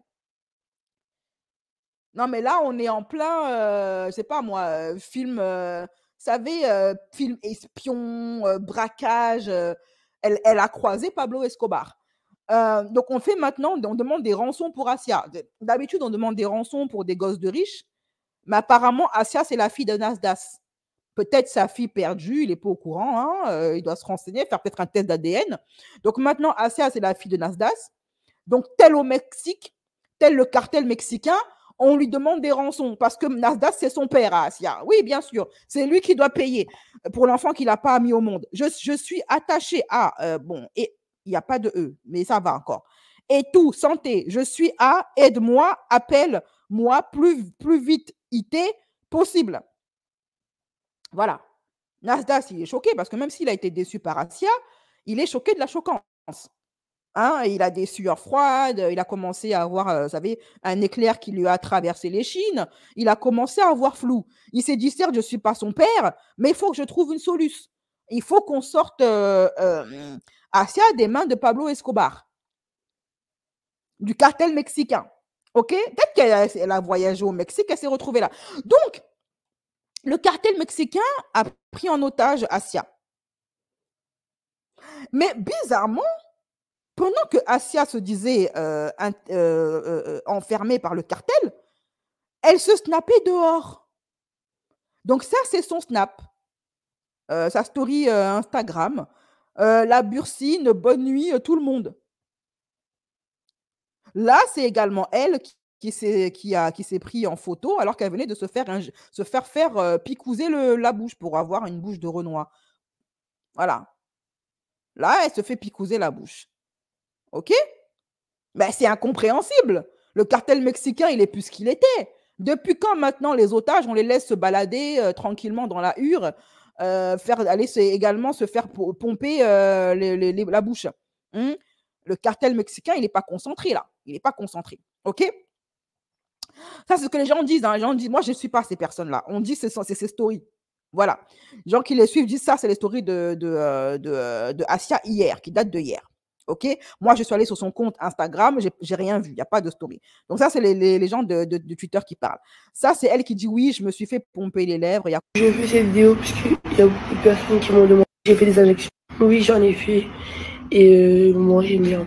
Non, mais là, on est en plein, je sais pas moi, film, vous savez, film espion, braquage. Elle a croisé Pablo Escobar. Donc, on fait maintenant, on demande des rançons pour Asia. D'habitude, on demande des rançons pour des gosses de riches. Mais apparemment, Asia, c'est la fille de Nasdaq. Peut-être sa fille perdue, il n'est pas au courant, hein, il doit se renseigner, faire peut-être un test d'ADN. Donc maintenant, Asia, c'est la fille de Nasdaq. Donc, tel au Mexique, tel le cartel mexicain, on lui demande des rançons parce que Nasdaq, c'est son père, Asia. Oui, bien sûr, c'est lui qui doit payer pour l'enfant qu'il n'a pas mis au monde. Je suis attachée à, bon, et il n'y a pas de E, mais ça va encore. Et tout, santé, je suis à, aide-moi, appelle-moi plus vite, IT, possible. Voilà. Nasdaq, il est choqué parce que même s'il a été déçu par Asia, il est choqué de la choquance. Hein, il a des sueurs froides, il a commencé à avoir, vous savez, un éclair qui lui a traversé l'échine, il a commencé à avoir flou. Il s'est dit, certes, je ne suis pas son père, mais il faut que je trouve une solution. Il faut qu'on sorte Asia des mains de Pablo Escobar, du cartel mexicain. OK? Peut-être qu'elle a voyagé au Mexique, elle s'est retrouvée là. Donc, le cartel mexicain a pris en otage Asia. Mais bizarrement, pendant que Asia se disait enfermée par le cartel, elle se snappait dehors. Donc ça, c'est son snap. Sa story Instagram. La Bursine, bonne nuit, tout le monde. Là, c'est également elle qui s'est pris en photo alors qu'elle venait de se faire picouser la bouche pour avoir une bouche de Renoir. Voilà. Là, elle se fait picouser la bouche. OK? Ben, c'est incompréhensible. Le cartel mexicain, il est plus ce qu'il était. Depuis quand maintenant les otages, on les laisse se balader tranquillement dans la hure, également se faire pomper la bouche. Le cartel mexicain, il n'est pas concentré là. Il n'est pas concentré. OK? Ça, c'est ce que les gens disent. Hein. Les gens disent, moi, je ne suis pas ces personnes-là. On dit c'est ces stories. Voilà. Les gens qui les suivent disent ça, c'est les stories de Asia hier, qui datent de hier. OK? Moi, je suis allée sur son compte Instagram, j'ai rien vu, il n'y a pas de story. Donc ça, c'est les gens de Twitter qui parlent. Ça, c'est elle qui dit oui, je me suis fait pomper les lèvres. J'ai fait cette vidéo parce qu'il y a beaucoup de personnes qui m'ont demandé. J'ai fait des injections. Oui, j'en ai fait. Et moi, j'aime bien.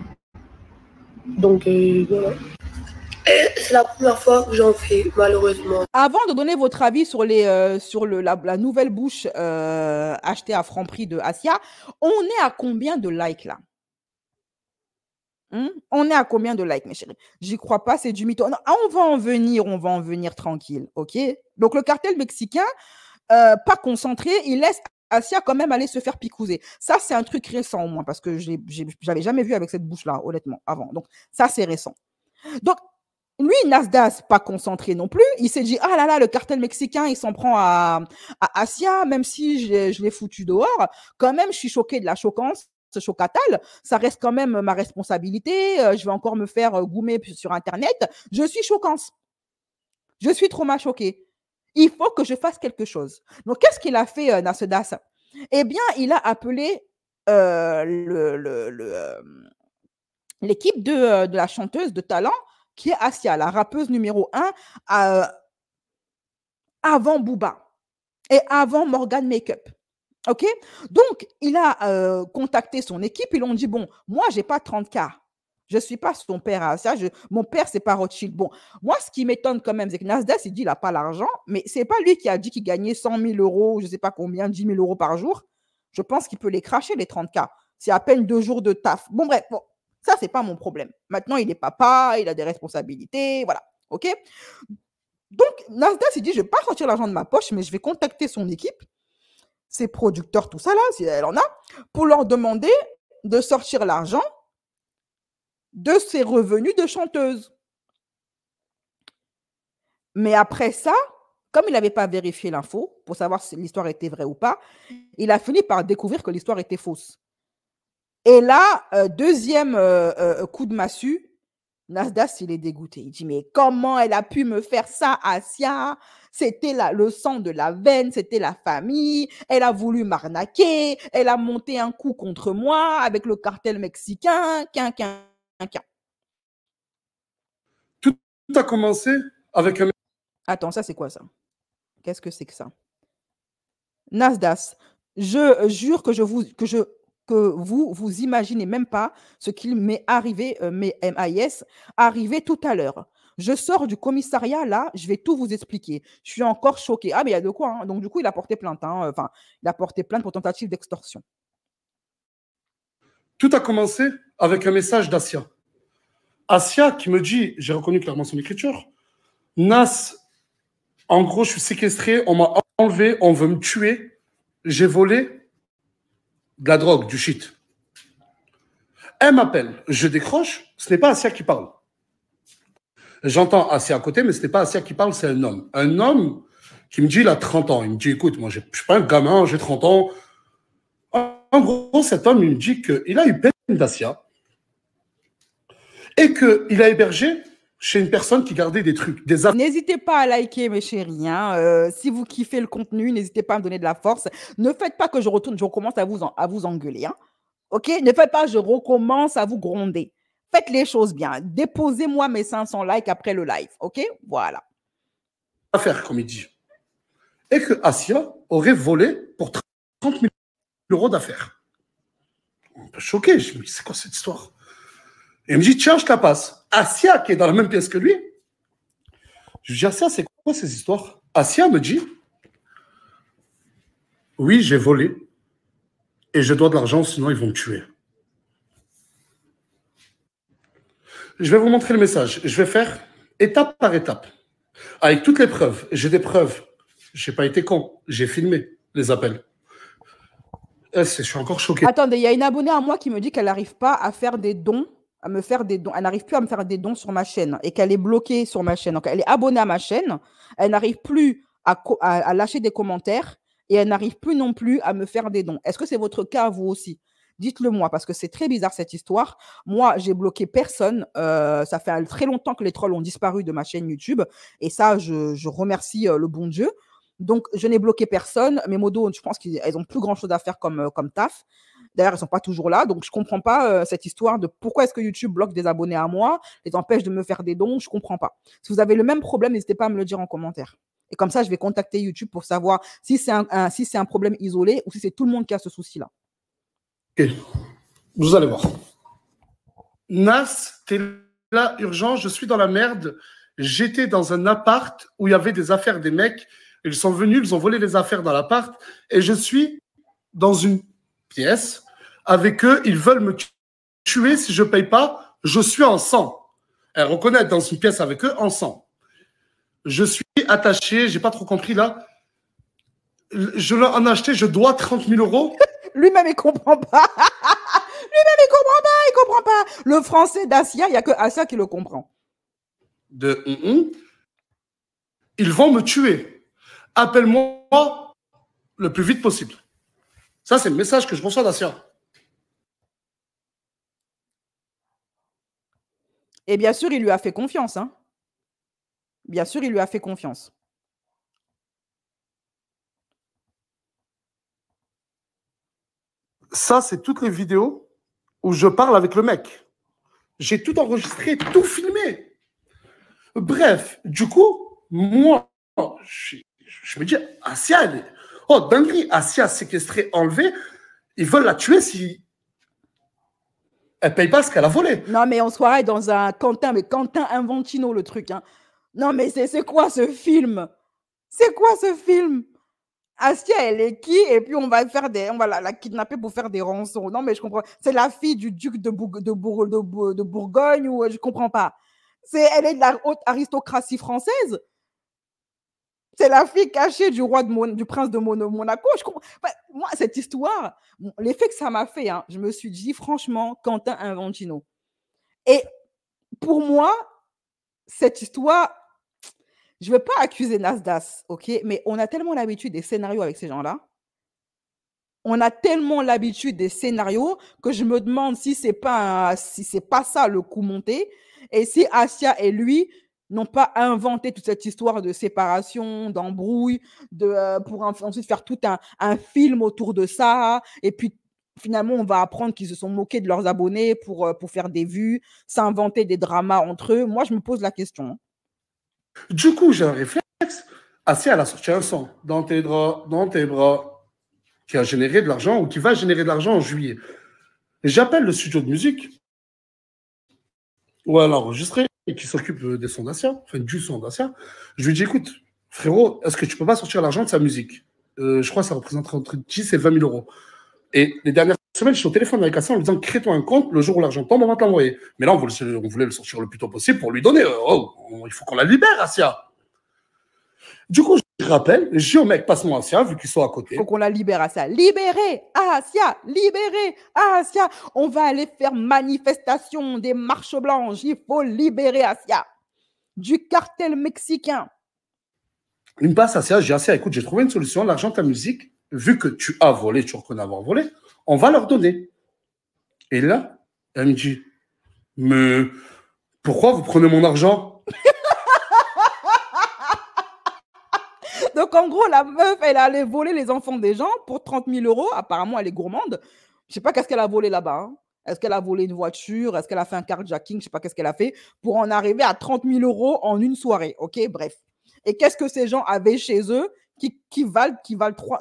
Donc, voilà. C'est la première fois que j'en fais, malheureusement. Avant de donner votre avis sur, la nouvelle bouche achetée à Franprix de Asia, on est à combien de likes là? On est à combien de likes, mes chéris? J'y crois pas, c'est du mytho. Non, on va en venir tranquille, ok? Donc, le cartel mexicain, pas concentré, il laisse Asia quand même aller se faire picouser. Ça, c'est un truc récent au moins, parce que j'avais jamais vu avec cette bouche-là, honnêtement, avant. Donc, ça, c'est récent. Donc, lui, Nasdaq, pas concentré non plus. Il s'est dit, ah là là, le cartel mexicain, il s'en prend à Asia, même si je l'ai foutu dehors. Quand même, je suis choquée de la choquance. Ce chocatal, ça reste quand même ma responsabilité. Je vais encore me faire goumer sur Internet. Je suis choquance. Je suis trop mal choquée. Il faut que je fasse quelque chose. Donc, qu'est-ce qu'il a fait, Nasdaq? Eh bien, il a appelé l'équipe de la chanteuse de talent qui est Asia, la rappeuse numéro 1 avant Booba et avant Morgan Makeup. OK? Donc, il a contacté son équipe. Ils lui ont dit, bon, moi, je n'ai pas 30K. Je ne suis pas son père à ça. Mon père, ce n'est pas Rothschild. Bon, moi, ce qui m'étonne quand même, c'est que Nasdaq, il dit qu'il n'a pas l'argent, mais ce n'est pas lui qui a dit qu'il gagnait 100 000 euros, je ne sais pas combien, 10 000 euros par jour. Je pense qu'il peut les cracher, les 30K. C'est à peine 2 jours de taf. Bon, bref, bon, ça, ce n'est pas mon problème. Maintenant, il est papa, il a des responsabilités, voilà. OK? Donc, Nasdaq, il dit, je ne vais pas sortir l'argent de ma poche, mais je vais contacter son équipe, ses producteurs, tout ça là, si elle en a, pour leur demander de sortir l'argent de ses revenus de chanteuse. Mais après ça, comme il n'avait pas vérifié l'info pour savoir si l'histoire était vraie ou pas, il a fini par découvrir que l'histoire était fausse. Et là, deuxième coup de massue, Nasdaq, il est dégoûté. Il dit, mais comment elle a pu me faire ça, Asia? C'était le sang de la veine, c'était la famille. Elle a voulu m'arnaquer. Elle a monté un coup contre moi avec le cartel mexicain. Tout a commencé avec un... Attends, ça c'est quoi ça? Qu'est-ce que c'est que ça? Nasdaq, je jure que vous imaginez même pas ce qu'il m'est arrivé, MIS, arrivé tout à l'heure. Je sors du commissariat, là, je vais tout vous expliquer. Je suis encore choquée. Ah, mais il y a de quoi, hein. Donc, du coup, il a porté plainte. Enfin, il a porté plainte pour tentative d'extorsion. Tout a commencé avec un message d'Asia. Asia qui me dit, j'ai reconnu clairement son écriture, Nas, en gros, je suis séquestré, on m'a enlevé, on veut me tuer, j'ai volé de la drogue, du shit. Elle m'appelle, je décroche, ce n'est pas Asia qui parle. J'entends Asia à côté, mais ce n'est pas Asia qui parle, c'est un homme. Un homme qui me dit, il a 30 ans. Il me dit, écoute, moi, je ne suis pas un gamin, j'ai 30 ans. En gros, cet homme, il me dit qu'il a eu peine d'Asia et qu'il a hébergé chez une personne qui gardait des trucs, des affaires. N'hésitez pas à liker, mes chéris. Hein. Si vous kiffez le contenu, n'hésitez pas à me donner de la force. Ne faites pas que je recommence à vous engueuler. Hein. OK? Ne faites pas que je recommence à vous gronder. Faites les choses bien. Déposez-moi mes 500 likes après le live. OK? Voilà. Affaires, comme il dit. Et que Asia aurait volé pour 30 000 euros d'affaires. Un peu choqué. Je me dis, c'est quoi cette histoire? Et il me dit, tiens, je te la passe. Asia, qui est dans la même pièce que lui. Je lui dis, Asia, c'est quoi ces histoires? Asia me dit, oui, j'ai volé et je dois de l'argent, sinon ils vont me tuer. Je vais vous montrer le message. Je vais faire étape par étape, avec toutes les preuves. J'ai des preuves. Je n'ai pas été con. J'ai filmé les appels. Je suis encore choqué. Attendez, il y a une abonnée à moi qui me dit qu'elle n'arrive pas à faire des dons, à me faire des dons. Elle n'arrive plus à me faire des dons sur ma chaîne et qu'elle est bloquée sur ma chaîne. Donc, elle est abonnée à ma chaîne. Elle n'arrive plus à lâcher des commentaires et elle n'arrive plus non plus à me faire des dons. Est-ce que c'est votre cas, vous aussi? Dites-le moi, parce que c'est très bizarre cette histoire. Moi, j'ai bloqué personne. Ça fait très longtemps que les trolls ont disparu de ma chaîne YouTube. Et ça, je remercie le bon Dieu. Donc, je n'ai bloqué personne. Mes modos, je pense qu'elles n'ont plus grand-chose à faire comme taf. D'ailleurs, ils ne sont pas toujours là. Donc, je ne comprends pas cette histoire de pourquoi est-ce que YouTube bloque des abonnés à moi, les empêche de me faire des dons. Je ne comprends pas. Si vous avez le même problème, n'hésitez pas à me le dire en commentaire. Et comme ça, je vais contacter YouTube pour savoir si c'est un problème isolé ou si c'est tout le monde qui a ce souci-là. Ok. Vous allez voir. Nas, t'es là, urgent, je suis dans la merde. J'étais dans un appart où il y avait des affaires des mecs. Ils sont venus, ils ont volé les affaires dans l'appart. Et je suis dans une pièce avec eux. Ils veulent me tuer si je ne paye pas. Je suis en sang. Elle reconnaît être dans une pièce avec eux en sang. Je suis attaché, j'ai pas trop compris là. Je l'ai en acheté, je dois 30 000 euros. Lui-même, il comprend pas. Lui-même, il comprend pas, il comprend pas. Le français d'Asia, il n'y a que Asia qui le comprend. Ils vont me tuer. Appelle-moi le plus vite possible. Ça, c'est le message que je reçois d'Asia. Et bien sûr, il lui a fait confiance. Hein. Bien sûr, il lui a fait confiance. Ça, c'est toutes les vidéos où je parle avec le mec. J'ai tout enregistré, tout filmé. Bref, du coup, moi, je me dis, Asia, elle est... Oh, dinguerie, Asia séquestrée, enlevée. Ils veulent la tuer si elle ne paye pas ce qu'elle a volé. Non, mais on se croirait dans un Quentin Inventino, le truc. Hein. Non, mais c'est quoi ce film? C'est quoi ce film? Asia, elle est qui? Et puis on va la kidnapper pour faire des rançons. Non, mais je comprends. C'est la fille du duc de Bourgogne ou je comprends pas. Elle est de la haute aristocratie française. C'est la fille cachée du prince de Monaco. Je comprends. Enfin, moi, cette histoire, l'effet que ça m'a fait, hein, je me suis dit, franchement, Quentin Inventino. Et pour moi, cette histoire, je ne veux pas accuser Nasdaq, ok, mais on a tellement l'habitude des scénarios avec ces gens-là. On a tellement l'habitude des scénarios que je me demande si c'est pas ça le coup monté et si Asia et lui n'ont pas inventé toute cette histoire de séparation, d'embrouille, pour ensuite faire tout un film autour de ça. Et puis, finalement, on va apprendre qu'ils se sont moqués de leurs abonnés pour faire des vues, s'inventer des dramas entre eux. Moi, je me pose la question. Du coup, j'ai un réflexe. Asia, elle a sorti un son dans tes bras, qui a généré de l'argent ou qui va générer de l'argent en juillet. Et j'appelle le studio de musique où elle a enregistré et qui s'occupe des sons d'Asia, enfin du son d'Asia. Je lui dis, écoute, frérot, est-ce que tu peux pas sortir l'argent de sa musique? Je crois que ça représentera entre 10 et 20 000 euros. Et les dernières semaines, je suis au téléphone avec Asia en lui disant, crée-toi un compte, le jour où l'argent tombe, on va te l'envoyer. Mais là, on voulait le sortir le plus tôt possible pour lui donner. Il faut qu'on la libère, Asia. Du coup, je rappelle, je dis au mec, passe-moi Asia, vu qu'ils sont à côté. Il faut qu'on la libère, Asia. Libérez Asia, libérez Asia. On va aller faire manifestation, des marches blanches. Il faut libérer Asia du cartel mexicain. Il me passe Asia, j'ai Asia, écoute, j'ai trouvé une solution, l'argent de ta musique, vu que tu as volé, tu reconnais avoir volé, on va leur donner. Et là, elle me dit, mais pourquoi vous prenez mon argent? Donc, en gros, la meuf, elle allait voler les enfants des gens pour 30 000 euros. Apparemment, elle est gourmande. Je ne sais pas qu'est-ce qu'elle a volé là-bas. Hein. Est-ce qu'elle a volé une voiture? Est-ce qu'elle a fait un carjacking? Je ne sais pas qu'est-ce qu'elle a fait pour en arriver à 30 000 euros en une soirée. OK, bref. Et qu'est-ce que ces gens avaient chez eux qui valent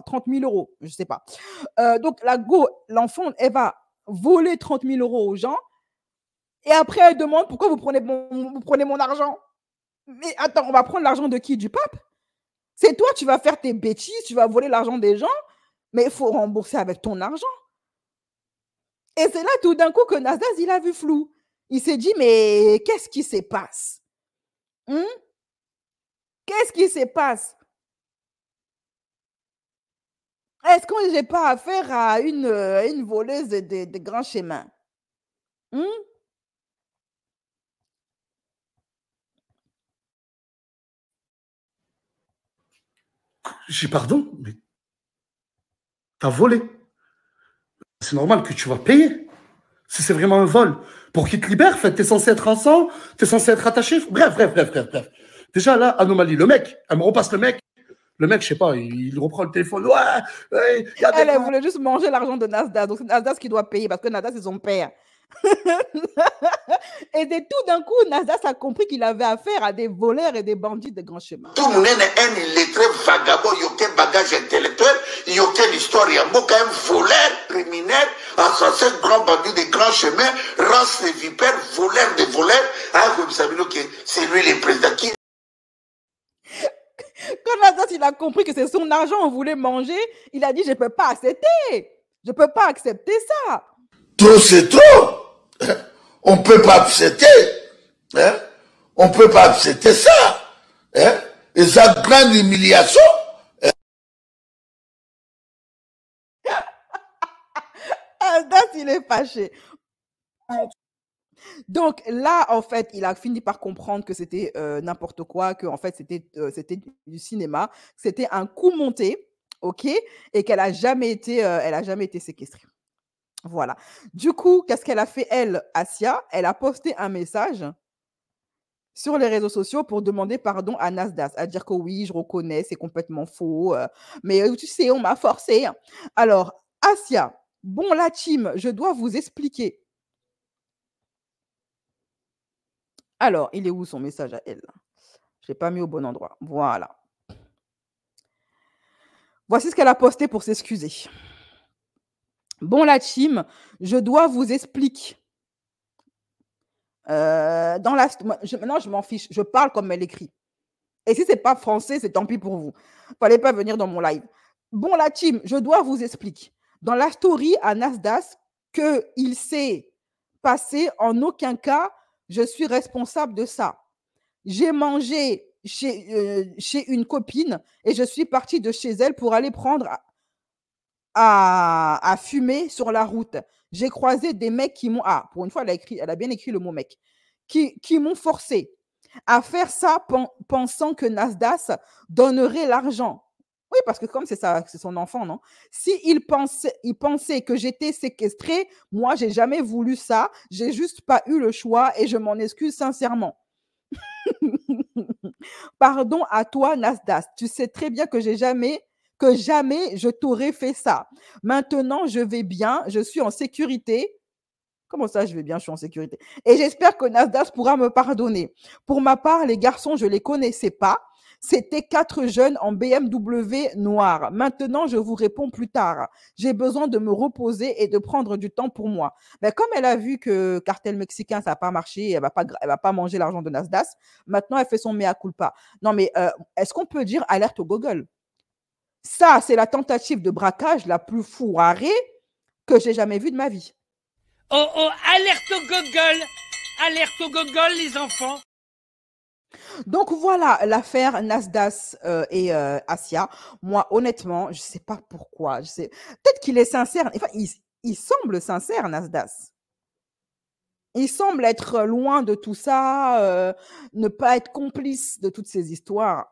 30 000 euros? Je ne sais pas. Donc, l'enfant, elle va voler 30 000 euros aux gens. Et après, elle demande pourquoi vous prenez mon argent. Mais attends, on va prendre l'argent de qui? Du pape? C'est toi, tu vas faire tes bêtises, tu vas voler l'argent des gens, mais il faut rembourser avec ton argent. Et c'est là, tout d'un coup, que Nasdaq, il a vu flou. Il s'est dit, mais qu'est-ce qui se passe? Qu'est-ce qui se passe? Est-ce que je n'ai pas affaire à une voleuse de grands chemins? J'ai dit, pardon, mais t'as volé. C'est normal que tu vas payer. Si c'est vraiment un vol. Pour qu'il te libère, t'es censé être ensemble, t'es censé être attaché. Bref. Déjà là, anomalie. Le mec, elle me repasse le mec. Le mec, je sais pas, il reprend le téléphone. Ouais, y a des Elle voulait juste manger l'argent de Nasdaq. Donc, c'est Nasdaq qui doit payer parce que Nasdaq, c'est son père. Et tout d'un coup, Nasdaq a compris qu'il avait affaire à des voleurs et des bandits de grand chemin. Tout le monde est un illettré vagabond, il y a aucun bagage intellectuel, il n'y a aucune histoire, il y a un voleur, criminel, assassin, grand bandit de grand chemin, race de vipères, voleur de voleurs. Ah, vous savez que c'est lui le président qui. Quand Nasdaq il a compris que c'est son argent, on voulait manger, il a dit je ne peux pas accepter. Je ne peux pas accepter ça. Trop, c'est trop. On ne peut pas accepter. Hein? On ne peut pas accepter ça. Hein? Et cette grande humiliation. Nasdaq, il est fâché. Donc là, en fait, il a fini par comprendre que c'était n'importe quoi, que en fait, c'était du cinéma, c'était un coup monté, ok, et qu'elle a jamais été séquestrée. Voilà. Du coup, qu'est-ce qu'elle a fait, elle, Asia? Elle a posté un message sur les réseaux sociaux pour demander pardon à Nasdaq, à dire que oui, je reconnais, c'est complètement faux, mais tu sais, on m'a forcé. Alors, Asia, bon, la team, je dois vous expliquer. Alors, il est où son message à elle? Je ne l'ai pas mis au bon endroit. Voilà. Voici ce qu'elle a posté pour s'excuser. Bon, la team, je dois vous expliquer. Maintenant, je m'en fiche. Je parle comme elle écrit. Et si ce n'est pas français, c'est tant pis pour vous. Il ne fallait pas venir dans mon live. Bon, la team, je dois vous expliquer. Dans la story à Nasdaq, qu'il s'est passé, en aucun cas, je suis responsable de ça. J'ai mangé chez une copine et je suis partie de chez elle pour aller prendre à fumer sur la route. J'ai croisé des mecs qui m'ont... Ah, pour une fois, elle a bien écrit le mot mec. Qui m'ont forcé à faire ça pensant que Nasdaq donnerait l'argent. Oui, parce que comme c'est son enfant, non? Il pensait que j'étais séquestrée, moi, j'ai jamais voulu ça. J'ai juste pas eu le choix et je m'en excuse sincèrement. Pardon à toi, Nasdaq. Tu sais très bien que jamais je t'aurais fait ça. Maintenant, je vais bien, je suis en sécurité. Comment ça, je vais bien, je suis en sécurité? Et j'espère que Nasdaq pourra me pardonner. Pour ma part, les garçons, je ne les connaissais pas. C'était 4 jeunes en BMW noir. Maintenant, je vous réponds plus tard. J'ai besoin de me reposer et de prendre du temps pour moi. Ben, comme elle a vu que cartel mexicain, ça n'a pas marché, elle ne va pas manger l'argent de Nasdaq, maintenant, elle fait son mea culpa. Non, mais est-ce qu'on peut dire alerte au Google? Ça, c'est la tentative de braquage la plus foirée que j'ai jamais vue de ma vie. Oh, alerte au Google! Alerte au Google, les enfants! Donc voilà l'affaire Nasdaq et Asia. Moi, honnêtement, je ne sais pas pourquoi. Peut-être qu'il est sincère. Enfin, il semble sincère, Nasdaq. Il semble être loin de tout ça, ne pas être complice de toutes ces histoires.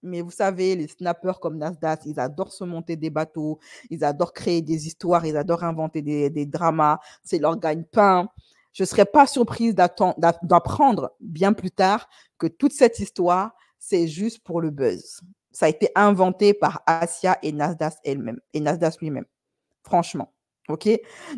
Mais vous savez, les snappers comme Nasdaq, ils adorent se monter des bateaux, ils adorent créer des histoires, ils adorent inventer des dramas. C'est leur gagne-pain. Je ne serais pas surprise d'apprendre bien plus tard que toute cette histoire, c'est juste pour le buzz. Ça a été inventé par Asia et Nasdaq elle-même, et Nasdaq lui-même. Franchement. OK?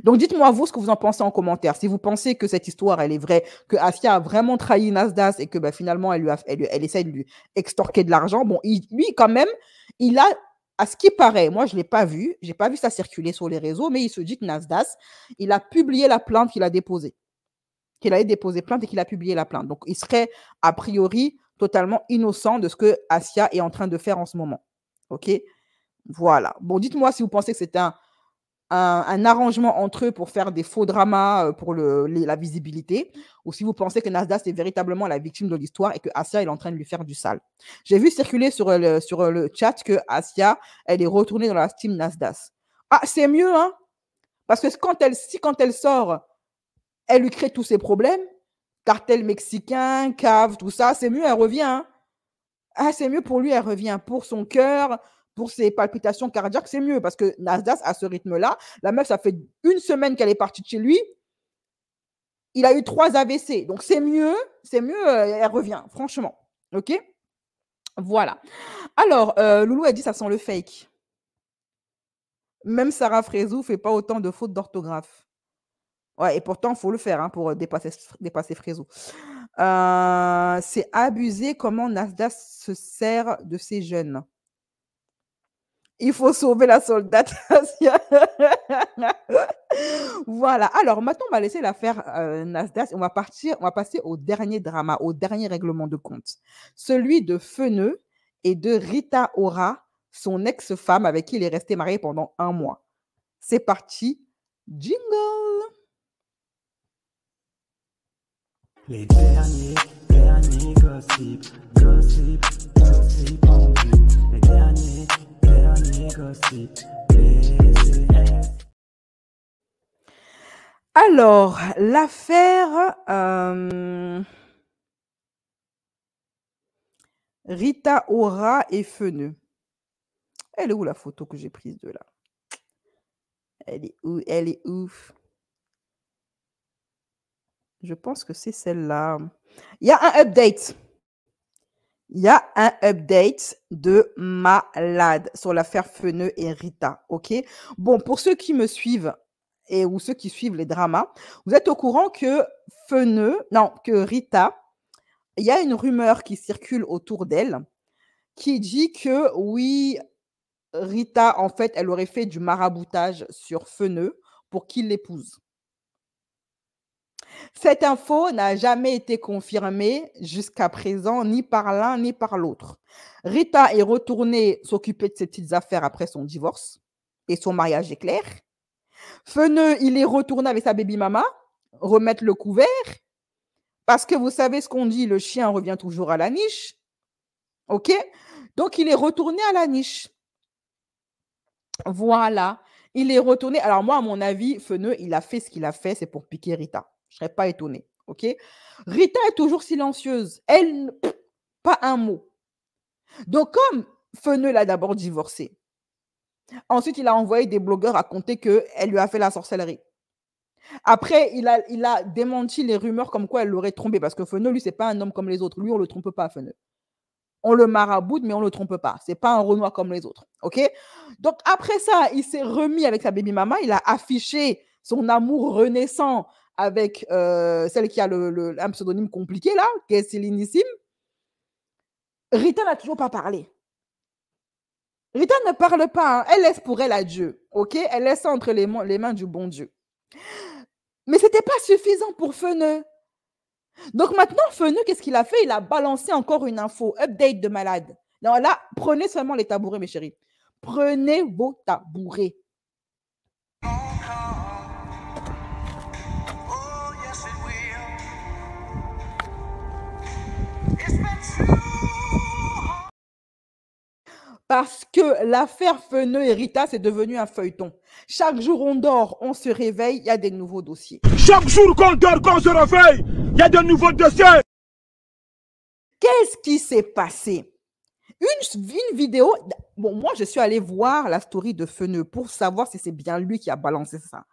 Donc, dites-moi, vous, ce que vous en pensez en commentaire. Si vous pensez que cette histoire, elle est vraie, que Asia a vraiment trahi Nasdaq et que finalement, elle essaie de lui extorquer de l'argent. Bon, lui, quand même, il a, à ce qui paraît, moi, je ne l'ai pas vu. Je n'ai pas vu ça circuler sur les réseaux, mais il se dit que Nasdaq, il a publié la plainte qu'il a déposée. Qu'il avait déposé plainte et qu'il a publié la plainte. Donc, il serait, a priori, totalement innocent de ce que Asia est en train de faire en ce moment. OK? Voilà. Bon, dites-moi si vous pensez que c'est un arrangement entre eux pour faire des faux dramas pour la visibilité, ou si vous pensez que Nasdaq est véritablement la victime de l'histoire et que Asia est en train de lui faire du sale. J'ai vu circuler sur le chat que Asia, elle est retournée dans la team Nasdaq. Ah, c'est mieux, hein? Parce que quand elle sort, elle lui crée tous ses problèmes, cartel mexicain, cave, tout ça, c'est mieux, elle revient. Hein? Ah, c'est mieux pour lui, elle revient. Pour son cœur, pour ses palpitations cardiaques, c'est mieux parce que Nasdaq, à ce rythme-là, la meuf, ça fait 1 semaine qu'elle est partie de chez lui. Il a eu 3 AVC. Donc, c'est mieux, elle revient, franchement. OK? Voilà. Alors, Loulou a dit ça sent le fake. Même Sarah Frézou fait pas autant de fautes d'orthographe. Ouais, et pourtant, il faut le faire hein, pour dépasser Frézou. C'est abusé comment Nasdaq se sert de ces jeunes. Il faut sauver la soldate. Voilà. Alors, maintenant, on va laisser l'affaire Nasdaq. On va passer au dernier drama, au dernier règlement de compte. Celui de Feneux et de Rita Ora, son ex-femme avec qui il est resté marié pendant 1 mois. C'est parti. Jingle. Les derniers gossip en vue. Les derniers gossip, Alors, l'affaire Rita Ora et Feneux. Elle est où la photo que j'ai prise de là? Elle est où? Elle est où? Je pense que c'est celle-là. Il y a un update. Il y a un update de malade sur l'affaire Feneux et Rita. OK? Bon, pour ceux qui me suivent ou ceux qui suivent les dramas, vous êtes au courant que que Rita, il y a une rumeur qui circule autour d'elle qui dit que oui, Rita, en fait, elle aurait fait du maraboutage sur Feneux pour qu'il l'épouse. Cette info n'a jamais été confirmée jusqu'à présent, ni par l'un ni par l'autre. Rita est retournée s'occuper de ses petites affaires après son divorce et son mariage éclair. Feneux, il est retourné avec sa baby mama, remettre le couvert, parce que vous savez ce qu'on dit, le chien revient toujours à la niche. OK? Donc, il est retourné à la niche. Voilà. Il est retourné. Alors, moi, à mon avis, Feneux, il a fait ce qu'il a fait, c'est pour piquer Rita. Je ne serais pas étonnée. OK? Rita est toujours silencieuse. Elle, pas un mot. Donc, comme Feneux l'a d'abord divorcé, ensuite, il a envoyé des blogueurs raconter qu'elle lui a fait la sorcellerie. Après, il a démenti les rumeurs comme quoi elle l'aurait trompé parce que Feneux, lui, c'est pas un homme comme les autres. Lui, on le trompe pas, Feneux. On le maraboute, mais on le trompe pas. C'est pas un Renoir comme les autres. OK? Donc, après ça, il s'est remis avec sa baby mama. Il a affiché son amour renaissant avec celle qui a un pseudonyme compliqué, là, qui est Célinissime. Rita n'a toujours pas parlé. Rita ne parle pas. Hein. Elle laisse pour elle à Dieu. OK? Elle laisse ça entre les mains du bon Dieu. Mais ce n'était pas suffisant pour Feneux. Donc maintenant, Feneux, qu'est-ce qu'il a fait? Il a balancé encore une info, update de malade. Non, là, prenez seulement les tabourets, mes chéris. Prenez vos tabourets. Parce que l'affaire Feneux et Rita, c'est devenu un feuilleton. Chaque jour, on dort, on se réveille, il y a des nouveaux dossiers. Chaque jour qu'on dort, qu'on se réveille, il y a de nouveaux dossiers. Qu'est-ce qui s'est passé? Une vidéo. Bon, moi, je suis allée voir la story de Feneux pour savoir si c'est bien lui qui a balancé ça.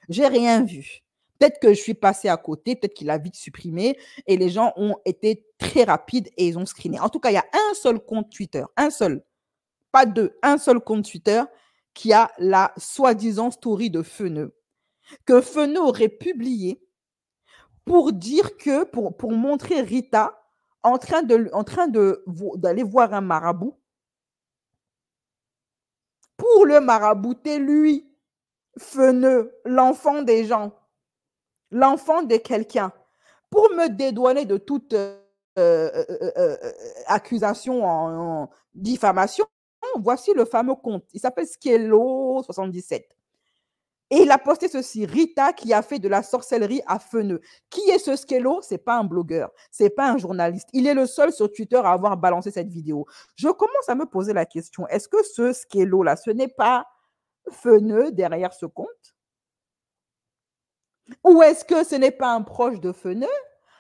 J'ai rien vu. Peut-être que je suis passée à côté, peut-être qu'il a vite supprimé et les gens ont été très rapides et ils ont screené. En tout cas, il y a un seul compte Twitter, un seul, pas deux, un seul compte Twitter qui a la soi-disant story de Feneux, que Feneux aurait publié pour dire que, pour montrer Rita en train d'aller voir un marabout pour le marabouter, lui, Feneux, l'enfant des gens, l'enfant de quelqu'un, pour me dédouaner de toute accusation en diffamation. Voici le fameux compte. Il s'appelle Skello77. Et il a posté ceci, Rita qui a fait de la sorcellerie à Feneux. Qui est ce Skello? Ce n'est pas un blogueur, ce n'est pas un journaliste. Il est le seul sur Twitter à avoir balancé cette vidéo. Je commence à me poser la question, est-ce que ce Skello-là, ce n'est pas Feneux derrière ce compte? Ou est-ce que ce n'est pas un proche de Feneux?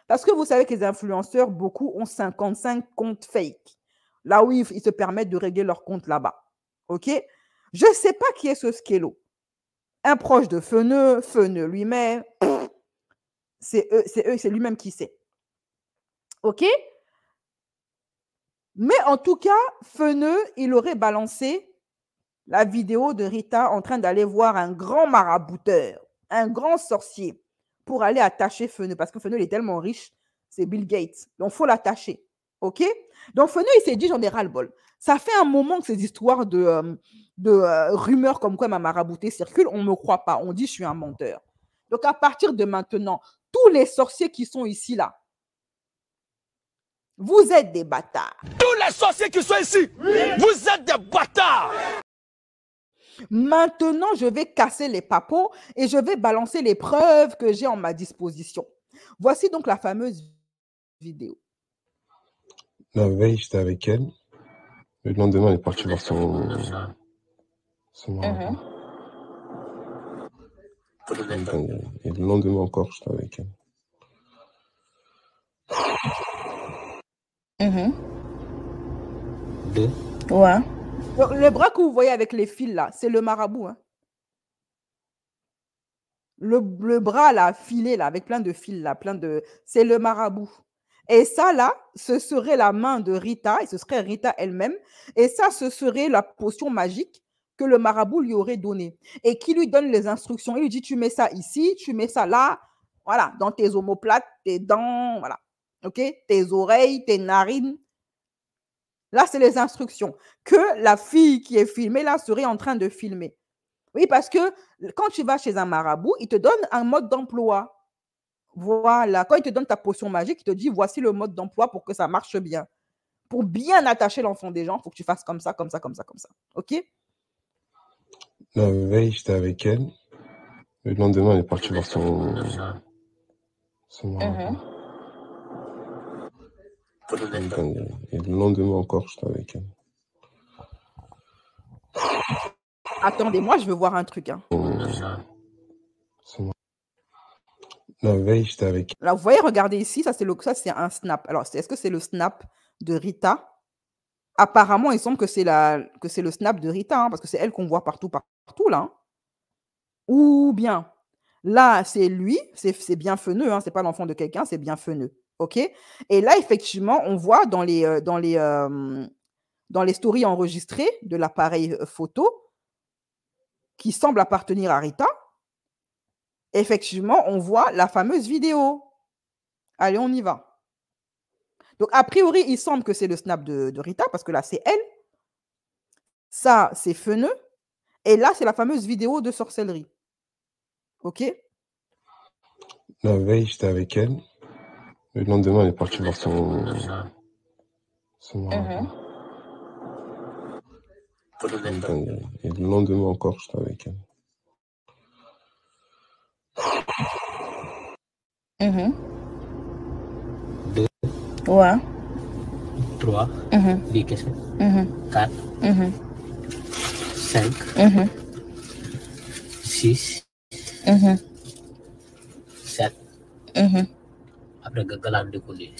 Parce que vous savez que les influenceurs, beaucoup ont 55 comptes fake. Là où ils se permettent de régler leur compte là-bas. OK? Je ne sais pas qui est ce Skello. Un proche de Feneux, Feneux lui-même, c'est lui-même qui sait. OK? Mais en tout cas, Feneux, il aurait balancé la vidéo de Rita en train d'aller voir un grand marabouteur, un grand sorcier, pour aller attacher Feneux. Parce que Feneux, il est tellement riche, c'est Bill Gates. Donc, il faut l'attacher. OK? Donc, Feneux, il s'est dit, j'en ai ras-le-bol. Ça fait un moment que ces histoires de rumeurs comme quoi ma maraboutée circulent, on ne me croit pas. On dit, je suis un menteur. Donc, à partir de maintenant, tous les sorciers qui sont ici, là, vous êtes des bâtards. Tous les sorciers qui sont ici, vous êtes des bâtards. Maintenant, je vais casser les papeaux et je vais balancer les preuves que j'ai en ma disposition. Voici donc la fameuse vidéo. La veille, j'étais avec elle. Le lendemain, elle est partie voir son marabout. Et le lendemain encore, j'étais avec elle. Ouais. Donc, le bras que vous voyez avec les fils là, c'est le marabout. Hein. Le bras là, filé là, avec plein de fils là, c'est le marabout. Et ça là, ce serait la main de Rita, et ce serait Rita elle-même. Et ça, ce serait la potion magique que le marabout lui aurait donnée. Et qui lui donne les instructions. Il lui dit, tu mets ça ici, tu mets ça là, voilà, dans tes omoplates, tes dents, voilà. OK? Tes oreilles, tes narines. Là, c'est les instructions que la fille qui est filmée là serait en train de filmer. Oui, parce que quand tu vas chez un marabout, il te donne un mode d'emploi. Voilà, quand il te donne ta potion magique, il te dit voici le mode d'emploi pour que ça marche bien. Pour bien attacher l'enfant des gens, il faut que tu fasses comme ça, comme ça, comme ça, comme ça. OK? La veille, j'étais avec elle. Le lendemain, elle est partie voir son marabout. Et le lendemain encore, j'étais avec elle. Attendez-moi, je veux voir un truc. Hein. La veille, j'étais avec elle. Là, vous voyez, regardez ici, ça c'est un snap. Alors, est-ce que c'est le snap de Rita? Apparemment, il semble que c'est le snap de Rita, hein, parce que c'est elle qu'on voit partout là. Hein. Ou bien, là, c'est lui, c'est bien Feneux, hein, c'est pas l'enfant de quelqu'un, c'est bien Feneux. OK? Et là, effectivement, on voit dans les stories enregistrées de l'appareil photo qui semble appartenir à Rita, effectivement, on voit la fameuse vidéo. Allez, on y va. Donc, a priori, il semble que c'est le snap de Rita, parce que là, c'est elle. Ça, c'est Feneux. Et là, c'est la fameuse vidéo de sorcellerie. OK? La veille, j'étais avec elle. Le lendemain, elle est partie voir son marabout. Et le lendemain encore, j'étais avec elle. 2. Ouais. 3. 4. 5. 6. 7. Après galan de couler.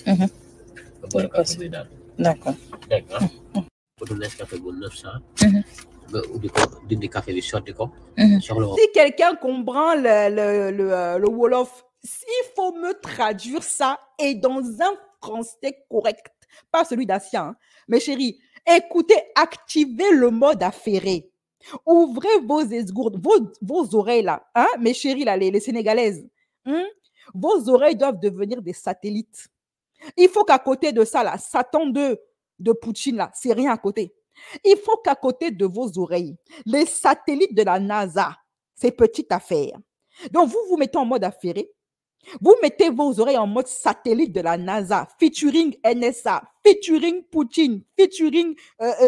D'accord. Pour le Nescafé bu 900. Dindi café bi sotti ko. Si quelqu'un comprend le Wolof, il faut me traduire ça et dans un français correct. Pas celui d'Asia. Hein. Mes chéris, écoutez, activez le mode affairé. Ouvrez vos esgourdes, vos oreilles là. Hein, mes chéris là, les Sénégalaises. Hein, vos oreilles doivent devenir des satellites. Il faut qu'à côté de ça, là, Satan 2 de Poutine, là, c'est rien à côté. Il faut qu'à côté de vos oreilles, les satellites de la NASA, c'est petite affaire. Donc, vous vous mettez en mode affairé. Vous mettez vos oreilles en mode satellite de la NASA, featuring NSA, featuring Poutine, featuring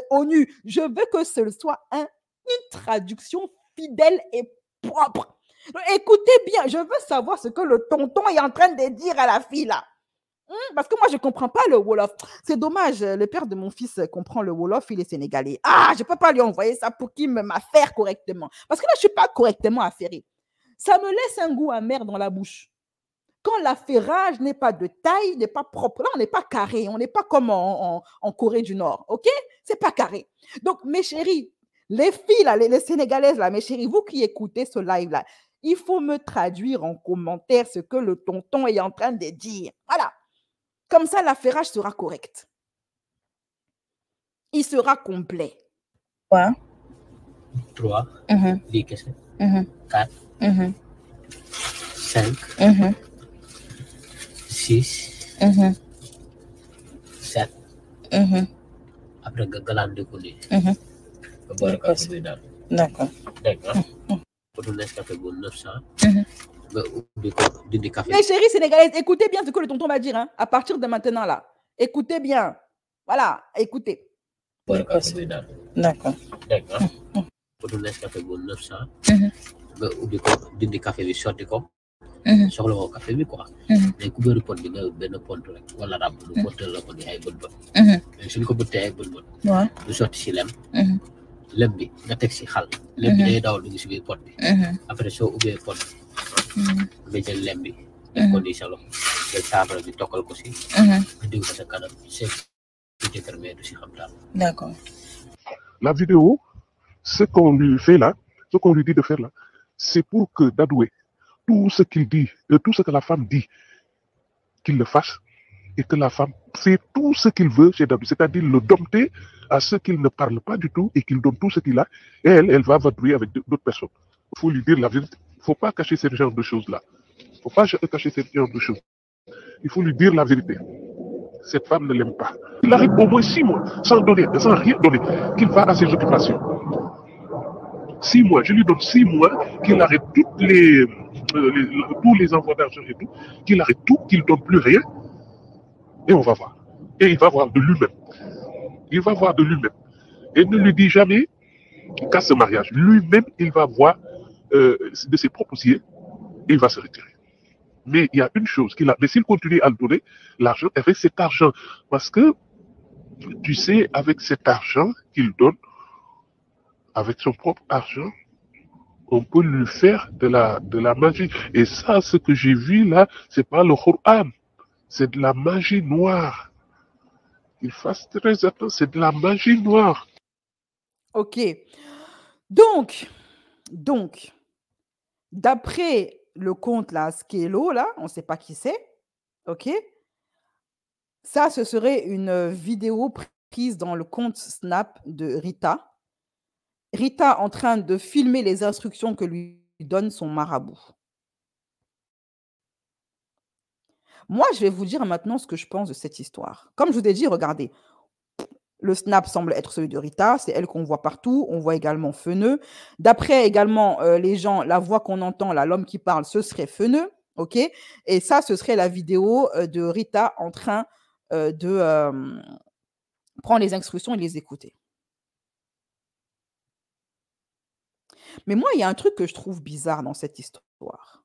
ONU. Je veux que ce soit une traduction fidèle et propre. Donc, écoutez bien, je veux savoir ce que le tonton est en train de dire à la fille là. Parce que moi, je ne comprends pas le Wolof. C'est dommage, le père de mon fils comprend le Wolof, il est sénégalais. Ah, je ne peux pas lui envoyer ça pour qu'il m'affaire correctement. Parce que là, je ne suis pas correctement affairée. Ça me laisse un goût amer dans la bouche. Quand l'affairage n'est pas de taille, n'est pas propre, là, on n'est pas carré. On n'est pas comme en Corée du Nord, OK? C'est pas carré. Donc, mes chéris, les filles, là, les Sénégalaises, là, mes chéris, vous qui écoutez ce live-là, il faut me traduire en commentaire ce que le tonton est en train de dire. Voilà. Comme ça, l'affairage sera correct. il sera complet. Ouais. 3, Mhm. 10, Mhm. 4, Mhm. 5, Mhm. 6, Mhm. 7. Mhm. Après, galant de couler. Mhm. D'accord. D'accord. D'accord. Pour le Nescafé, 900. Mhm. Du café. Mes chéris sénégalaises, écoutez bien ce que le tonton va dire, hein, à partir de maintenant là. Écoutez bien. Voilà, écoutez. D'accord. D'accord. Pour le Nescafé, 900. Mhm. Du café, sorti quoi. Mhm. Sur le café, quoi. Mhm. Mais couvert pot, ben pot, voilà, rab, le pot, le pot, il y a bon. Mhm. Mais je ne peux pas bon. Ouais. Le sorti si lem. Mhm. Lem bi, nga teg si xal. Lem bi day daw dugg si biir pot bi. Mhm. Après soo ubbee pot bi. Mhm. nga jël lem bi. def ko nii sa loxo. jël saafara bi tokkal ko si. Mhm. nga diw ko sa kanam. c'est tout est mais du si xam daal. D'accord. La vidéo, ce qu'on lui fait là, ce qu'on lui dit de faire là, c'est pour que Dadoué, tout ce qu'il dit, tout ce que la femme dit, qu'il le fasse, et que la femme fait tout ce qu'il veut chez Dadoué, c'est-à-dire le dompter à ce qu'il ne parle pas du tout et qu'il donne tout ce qu'il a, et elle va vadrouiller avec d'autres personnes. Il faut lui dire la vérité. Il ne faut pas cacher ce genre de choses-là. Il ne faut pas cacher ce genre de choses. Il faut lui dire la vérité. Cette femme ne l'aime pas. Il arrive au moins 6 mois sans rien donner, qu'il va à ses occupations. 6 mois, je lui donne 6 mois, qu'il arrête tous les envois d'argent et tout, qu'il arrête tout, qu'il ne donne plus rien, et on va voir. Et il va voir de lui-même. Il va voir de lui-même. Et ne lui dit jamais qu'à ce mariage. Lui-même, il va voir de ses propres yeux, et il va se retirer. Mais il y a une chose qu'il a, mais s'il continue à le donner, l'argent, avec cet argent, parce que, tu sais, avec cet argent qu'il donne, avec son propre argent, on peut lui faire de la magie. Et ça, ce que j'ai vu là, c'est pas le Coran, c'est de la magie noire. Il fasse très attention, c'est de la magie noire. Ok. Donc, d'après le compte là, Skello, là, on ne sait pas qui c'est, ok? Ça, ce serait une vidéo prise dans le compte Snap de Rita. Rita en train de filmer les instructions que lui donne son marabout. Moi, je vais vous dire maintenant ce que je pense de cette histoire. Comme je vous ai dit, regardez, le Snap semble être celui de Rita, c'est elle qu'on voit partout. On voit également Feneux. D'après également les gens, la voix qu'on entend, là, l'homme qui parle, ce serait Feneux, ok? Et ça, ce serait la vidéo de Rita en train de prendre les instructions et les écouter. Mais moi, il y a un truc que je trouve bizarre dans cette histoire.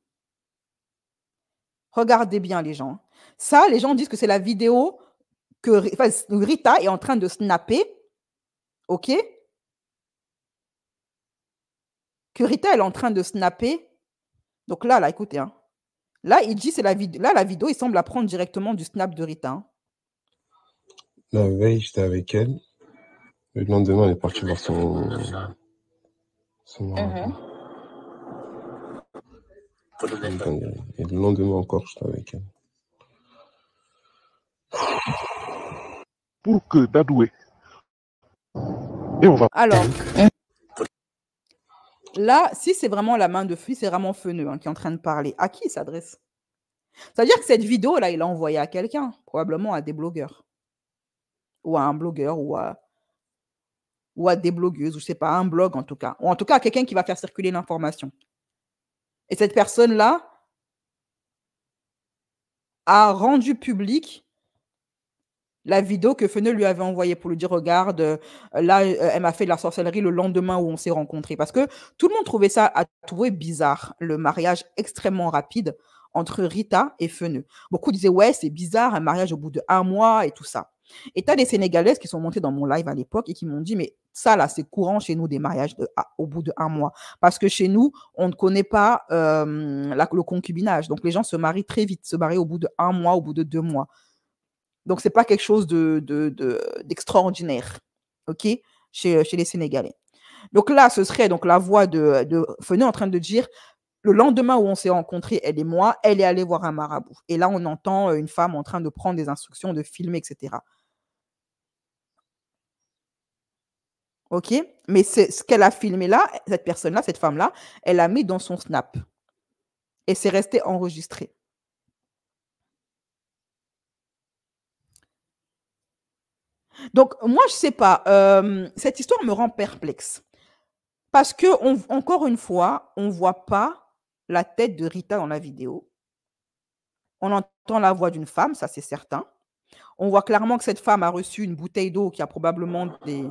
Regardez bien les gens. Ça, les gens disent que c'est la vidéo que Rita est en train de snapper, ok? Que Rita elle est en train de snapper. Donc là, écoutez, hein. Là, il dit c'est la vidéo. Là, la vidéo, il semble la prendre directement du snap de Rita. Hein. La veille, j'étais avec elle. Le lendemain, elle est partie voir son marabout. Et le lendemain encore, j'étais avec elle. Pour que Dadoué. Et on va. Alors, là, si c'est vraiment la main de fille, c'est vraiment Feneux hein, qui est en train de parler. À qui il s'adresse? C'est-à-dire que cette vidéo-là, il l'a envoyée à quelqu'un, probablement à des blogueurs. Ou à un blogueur, ou à des blogueuses, ou je ne sais pas, un blog en tout cas. Ou en tout cas à quelqu'un qui va faire circuler l'information. Et cette personne-là a rendu public la vidéo que Feneux lui avait envoyée pour lui dire, regarde, là, elle m'a fait de la sorcellerie le lendemain où on s'est rencontrés. Parce que tout le monde a trouvé bizarre le mariage extrêmement rapide entre Rita et Feneux. Beaucoup disaient, ouais, c'est bizarre, un mariage au bout de 1 mois et tout ça. Et tu as des Sénégalaises qui sont montées dans mon live à l'époque et qui m'ont dit, mais ça, là, c'est courant chez nous, des mariages au bout de 1 mois. Parce que chez nous, on ne connaît pas le concubinage. Donc, les gens se marient très vite, se marient au bout de 1 mois, au bout de 2 mois. Donc, ce n'est pas quelque chose d'extraordinaire, ok, chez les Sénégalais. Donc là, ce serait donc la voix de Feneux en train de dire, le lendemain où on s'est rencontrés, elle et moi, elle est allée voir un marabout. Et là, on entend une femme en train de prendre des instructions, de filmer, etc. OK? Mais ce qu'elle a filmé là, cette personne-là, cette femme-là, elle l'a mis dans son Snap et c'est resté enregistré. Donc moi, je sais pas, cette histoire me rend perplexe parce qu'encore une fois, on voit pas la tête de Rita dans la vidéo. On entend la voix d'une femme, ça c'est certain. On voit clairement que cette femme a reçu une bouteille d'eau qui a probablement de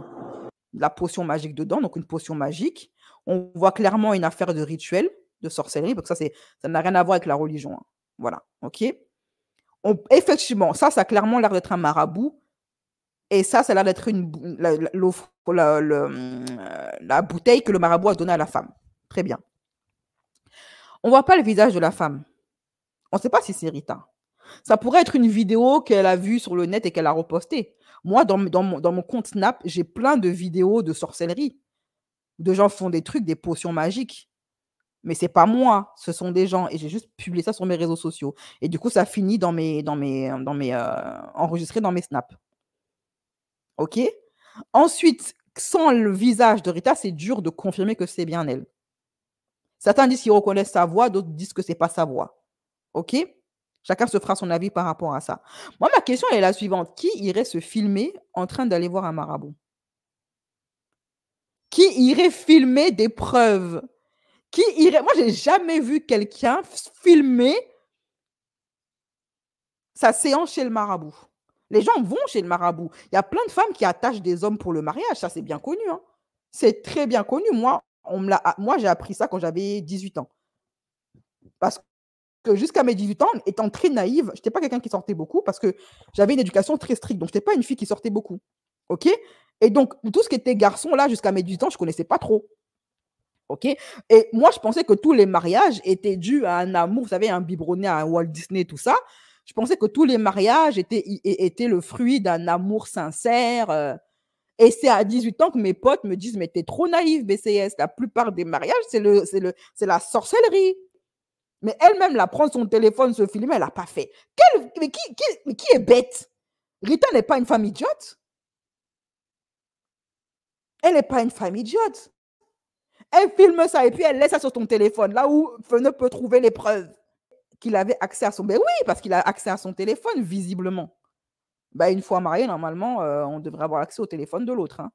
la potion magique dedans, donc une potion magique. On voit clairement une affaire de rituel, de sorcellerie, parce que ça n'a rien à voir avec la religion, hein. Voilà, OK? Effectivement, ça a clairement l'air d'être un marabout et ça a l'air d'être la bouteille que le marabout a donnée à la femme. Très bien. On voit pas le visage de la femme. On ne sait pas si c'est Rita. Ça pourrait être une vidéo qu'elle a vue sur le net et qu'elle a repostée. Moi, dans mon compte Snap, j'ai plein de vidéos de sorcellerie. De gens font des trucs, des potions magiques. Mais c'est pas moi, ce sont des gens. Et j'ai juste publié ça sur mes réseaux sociaux. Et du coup, ça finit enregistré dans mes snaps. OK? Ensuite, sans le visage de Rita, c'est dur de confirmer que c'est bien elle. Certains disent qu'ils reconnaissent sa voix, d'autres disent que c'est pas sa voix. OK? Chacun se fera son avis par rapport à ça. Moi, ma question est la suivante. Qui irait se filmer en train d'aller voir un marabout? Qui irait filmer des preuves? Qui irait... Moi, j'ai jamais vu quelqu'un filmer sa séance chez le marabout. Les gens vont chez le marabout. Il y a plein de femmes qui attachent des hommes pour le mariage. Ça, c'est bien connu, hein. C'est très bien connu. Moi, j'ai appris ça quand j'avais 18 ans. Parce que jusqu'à mes 18 ans, étant très naïve, je n'étais pas quelqu'un qui sortait beaucoup parce que j'avais une éducation très stricte. Donc, je n'étais pas une fille qui sortait beaucoup. OK? Et donc, tout ce qui était garçon, là, jusqu'à mes 18 ans, je ne connaissais pas trop. OK? Et moi, je pensais que tous les mariages étaient dus à un amour. Vous savez, un biberonné à Walt Disney, tout ça. Je pensais que tous les mariages étaient le fruit d'un amour sincère. Et c'est à 18 ans que mes potes me disent « Mais t'es trop naïve, BCS. La plupart des mariages, c'est la sorcellerie. » Mais elle-même, la prendre son téléphone, se filmer, elle n'a pas fait. Mais qui est bête? Rita n'est pas une femme idiote. Elle n'est pas une femme idiote. Elle filme ça et puis elle laisse ça sur ton téléphone, là où Feneux peut trouver les preuves qu'il avait accès à son... Ben oui, parce qu'il a accès à son téléphone, visiblement. Ben, une fois marié, normalement, on devrait avoir accès au téléphone de l'autre, hein.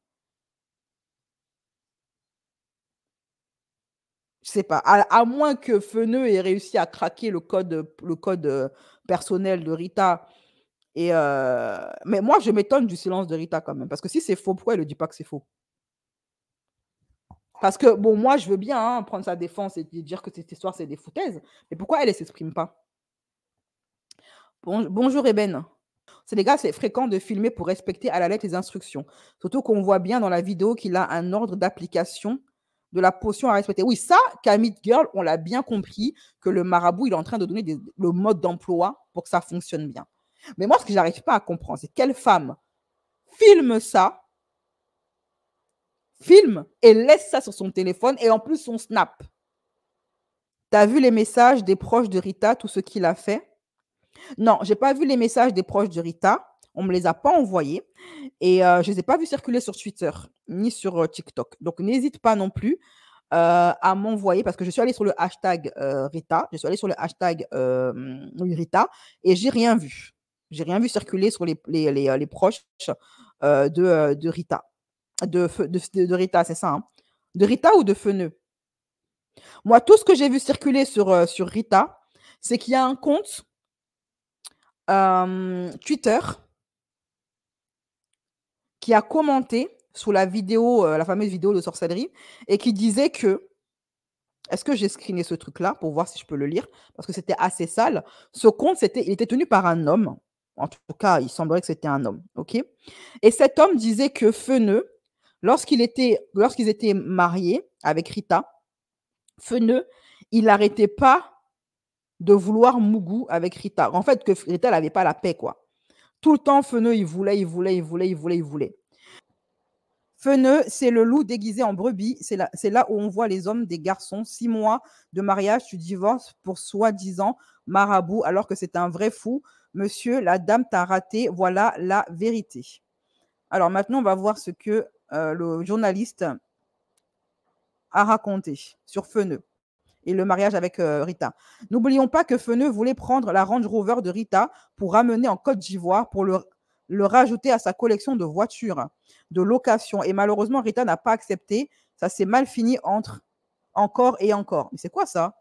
Je sais pas. À moins que Feneux ait réussi à craquer le code personnel de Rita. Mais moi, je m'étonne du silence de Rita quand même. Parce que si c'est faux, pourquoi elle ne dit pas que c'est faux? Parce que, bon, moi, je veux bien prendre sa défense et dire que cette histoire, c'est des foutaises. Mais pourquoi elle ne s'exprime pas? Bonjour, Eben. C'est les gars, c'est fréquent de filmer pour respecter à la lettre les instructions. Surtout qu'on voit bien dans la vidéo qu'il a un ordre d'application de la potion à respecter. Oui, ça, Camille Girl, on l'a bien compris que le marabout, il est en train de donner le mode d'emploi pour que ça fonctionne bien. Mais moi, ce que je n'arrive pas à comprendre, c'est quelle femme filme ça, filme et laisse ça sur son téléphone et en plus son Snap. Tu as vu les messages des proches de Rita, tout ce qu'il a fait? Non, je n'ai pas vu les messages des proches de Rita. On ne me les a pas envoyés. Et je ne les ai pas vus circuler sur Twitter ni sur TikTok. Donc, n'hésite pas non plus à m'envoyer parce que je suis allée sur le hashtag Rita. Je suis allée sur le hashtag Rita et je n'ai rien vu. Je n'ai rien vu circuler sur les proches de Rita. De Rita, c'est ça, hein? De Rita ou de Feneux? Moi, tout ce que j'ai vu circuler sur Rita, c'est qu'il y a un compte Twitter qui a commenté sous la vidéo, la fameuse vidéo de sorcellerie, et qui disait que, est-ce que j'ai screené ce truc-là pour voir si je peux le lire, parce que c'était assez sale. Ce compte, il était tenu par un homme. En tout cas, il semblerait que c'était un homme, ok? Et cet homme disait que Feneux, lorsqu'ils étaient mariés avec Rita, Feneux, il n'arrêtait pas de vouloir Mougou avec Rita. En fait, que Rita n'avait pas la paix, quoi. Tout le temps, Feneux, il voulait. Feneux, c'est le loup déguisé en brebis. C'est là où on voit les hommes des garçons. 6 mois de mariage, tu divorces pour soi-disant marabout, alors que c'est un vrai fou. Monsieur, la dame t'a raté. Voilà la vérité. Alors maintenant, on va voir ce que le journaliste a raconté sur Feneux et le mariage avec Rita. N'oublions pas que Feneux voulait prendre la Range Rover de Rita pour ramener en Côte d'Ivoire pour le rajouter à sa collection de voitures de location. Et malheureusement, Rita n'a pas accepté. Ça s'est mal fini entre encore et encore. Mais c'est quoi ça?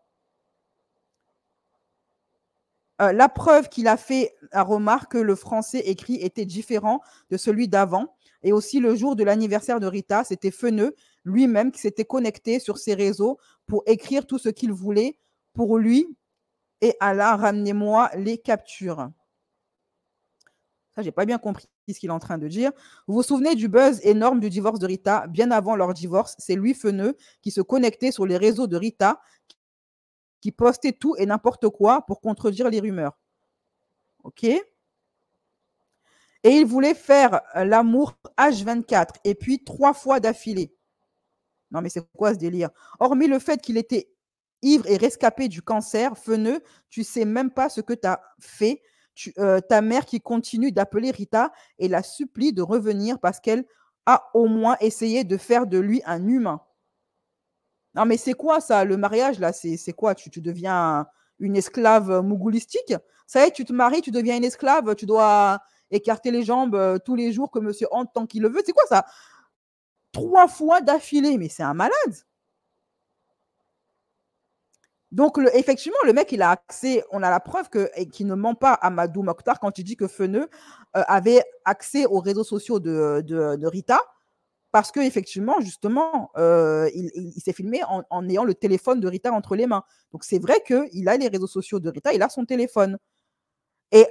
La preuve qu'il a fait la remarque que le français écrit était différent de celui d'avant. Et aussi le jour de l'anniversaire de Rita, c'était Feneux lui-même qui s'était connecté sur ses réseaux pour écrire tout ce qu'il voulait pour lui. Et Allah, ramenez-moi les captures. Ça, j'ai pas bien compris ce qu'il est en train de dire. Vous vous souvenez du buzz énorme du divorce de Rita? Bien avant leur divorce, c'est lui, Feneux, qui se connectait sur les réseaux de Rita, qui postait tout et n'importe quoi pour contredire les rumeurs. OK? Et il voulait faire l'amour H24 et puis 3 fois d'affilée. Non, mais c'est quoi ce délire? Hormis le fait qu'il était ivre et rescapé du cancer, Feneux, tu sais même pas ce que tu as fait. Ta mère qui continue d'appeler Rita et la supplie de revenir parce qu'elle a au moins essayé de faire de lui un humain. Non, mais c'est quoi ça, le mariage, là? C'est quoi? Tu deviens une esclave mougoulistique? Ça y est, tu te maries, tu deviens une esclave, tu dois écarter les jambes tous les jours que monsieur hante tant qu'il le veut. C'est quoi ça? 3 fois d'affilée, mais c'est un malade. Donc, effectivement, le mec, il a accès, on a la preuve qu'il ne ment pas à Amadou Mokhtar quand il dit que Feneux avait accès aux réseaux sociaux de Rita, parce qu'effectivement, justement, il s'est filmé en ayant le téléphone de Rita entre les mains. Donc, c'est vrai qu'il a les réseaux sociaux de Rita, il a son téléphone. Et